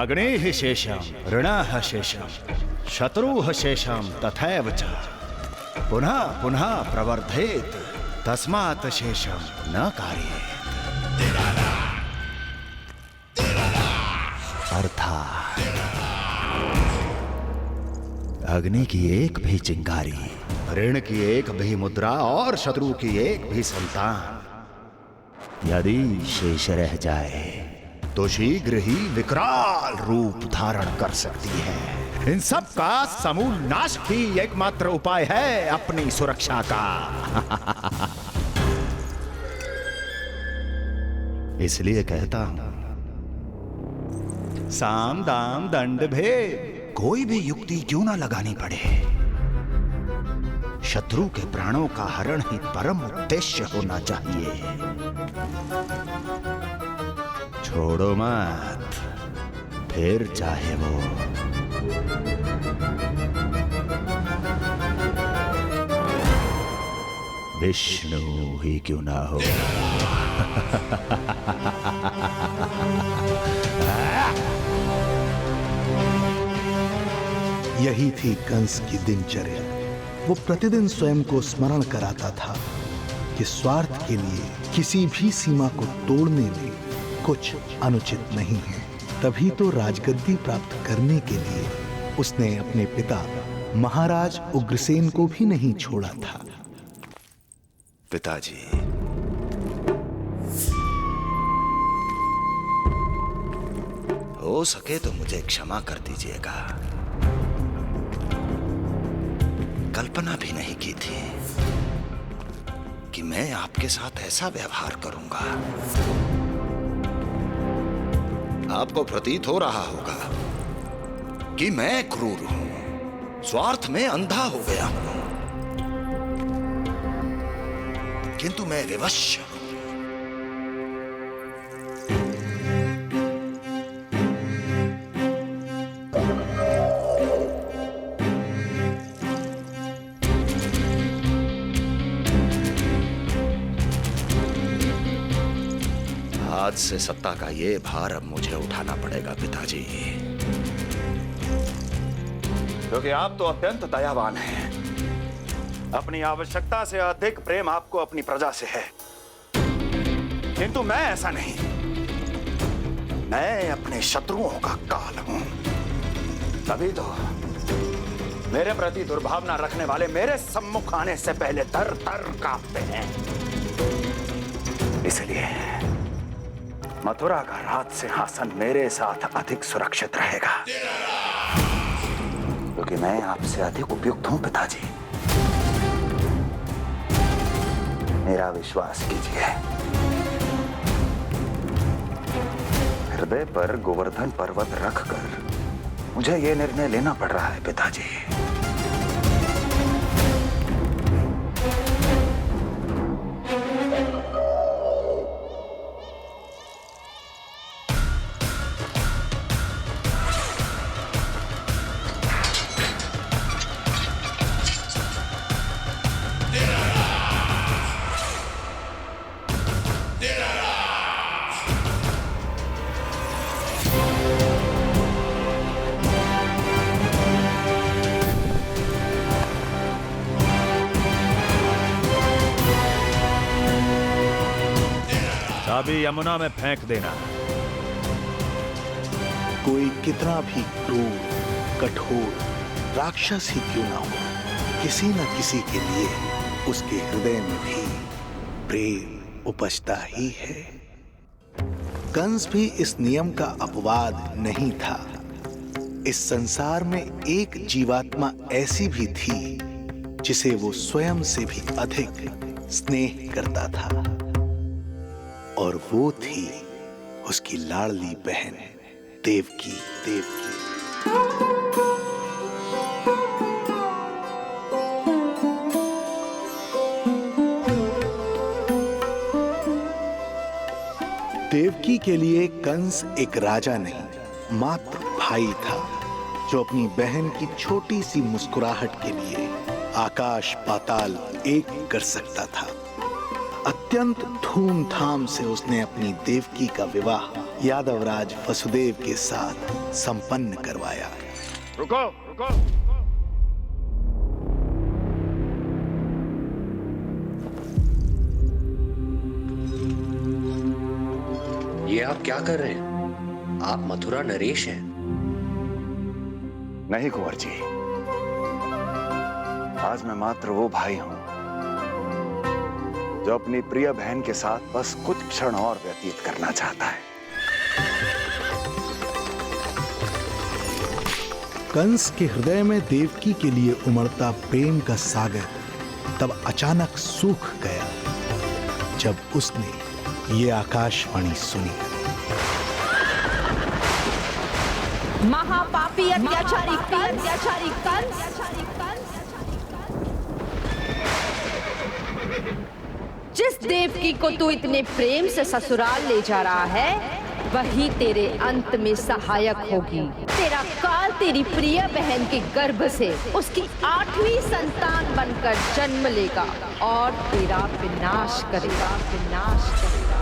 अग्निः शेषम ऋणः शेषम शत्रुः शेषम तथैव च पुनः पुनः प्रवर्धेत तस्मात् शेषम न कार्येत। अर्थात अग्नि की एक भी चिंगारी, ऋण की एक भी मुद्रा और शत्रु की एक भी संतान यदि शेष रह जाए तो शीघ्र ही विकराल रूप धारण कर सकती है। इन सब का समूल नाश ही एकमात्र उपाय है अपनी सुरक्षा का। इसलिए कहता हूं, साम दाम दंड भेद कोई भी युक्ति क्यों ना लगानी पड़े, शत्रु के प्राणों का हरण ही परम उद्देश्य होना चाहिए। छोड़ो मत, फिर चाहे वो विष्णु ही क्यों ना हो। यही थी कंस की दिनचर्या। वो प्रतिदिन स्वयं को स्मरण कराता था कि स्वार्थ के लिए किसी भी सीमा को तोड़ने में कुछ अनुचित नहीं है। तभी तो राजगद्दी प्राप्त करने के लिए उसने अपने पिता महाराज उग्रसेन को भी नहीं छोड़ा था। पिताजी, हो सके तो मुझे क्षमा कर दीजिएगा। कल्पना भी नहीं की थी कि मैं आपके साथ ऐसा व्यवहार करूंगा। आपको प्रतीत हो रहा होगा कि मैं क्रूर हूं, स्वार्थ में अंधा हो गया हूं, किंतु मैं विवश हूं। आज से सत्ता का ये भार अब मुझे उठाना पड़ेगा पिताजी, क्योंकि आप तो अत्यंत दयावान हैं। अपनी आवश्यकता से अधिक प्रेम आपको अपनी प्रजा से है, किंतु मैं ऐसा नहीं। मैं अपने शत्रुओं का काल हूं, तभी तो मेरे प्रति दुर्भावना रखने वाले मेरे सम्मुख आने से पहले थर थर कांपते हैं। इसलिए मथुरा का राज सिंहासन मेरे साथ अधिक सुरक्षित रहेगा, क्योंकि मैं आपसे अधिक उपयुक्त हूं पिताजी। मेरा विश्वास कीजिए। हृदय पर गोवर्धन पर्वत रखकर मुझे यह निर्णय लेना पड़ रहा है पिताजी। चाबी यमुना में फेंक देना। कोई कितना भी क्रूर, कठोर राक्षस ही क्यों ना हो, किसी न किसी के लिए उसके हृदय में भी प्रेम उपजता ही है। कंस भी इस नियम का अपवाद नहीं था। इस संसार में एक जीवात्मा ऐसी भी थी जिसे वो स्वयं से भी अधिक स्नेह करता था, और वो थी उसकी लाडली बहन देवकी। देवकी के लिए कंस एक राजा नहीं, मात्र भाई था, जो अपनी बहन की छोटी सी मुस्कुराहट के लिए आकाश पाताल एक कर सकता था। अत्यंत धूमधाम से उसने अपनी देवकी का विवाह यादवराज वसुदेव के साथ संपन्न करवाया। रुको, रुको। ये आप क्या कर रहे हैं? आप मथुरा नरेश हैं। नहीं कुंवर जी, आज मैं मात्र वो भाई हूं जो अपनी प्रिय बहन के साथ बस कुछ क्षण और व्यतीत करना चाहता है। कंस के हृदय में देवकी के लिए उमड़ता प्रेम का सागर तब अचानक सूख गया जब उसने ये आकाशवाणी सुनी। महापापी अत्याचारी कंस, जिस देवकी को तू इतने प्रेम से ससुराल ले जा रहा है, वही तेरे अंत में सहायक होगी। तेरा काल तेरी प्रिय बहन के गर्भ से उसकी 8वीं संतान बनकर जन्म लेगा और तेरा विनाश करेगा, विनाश करेगा।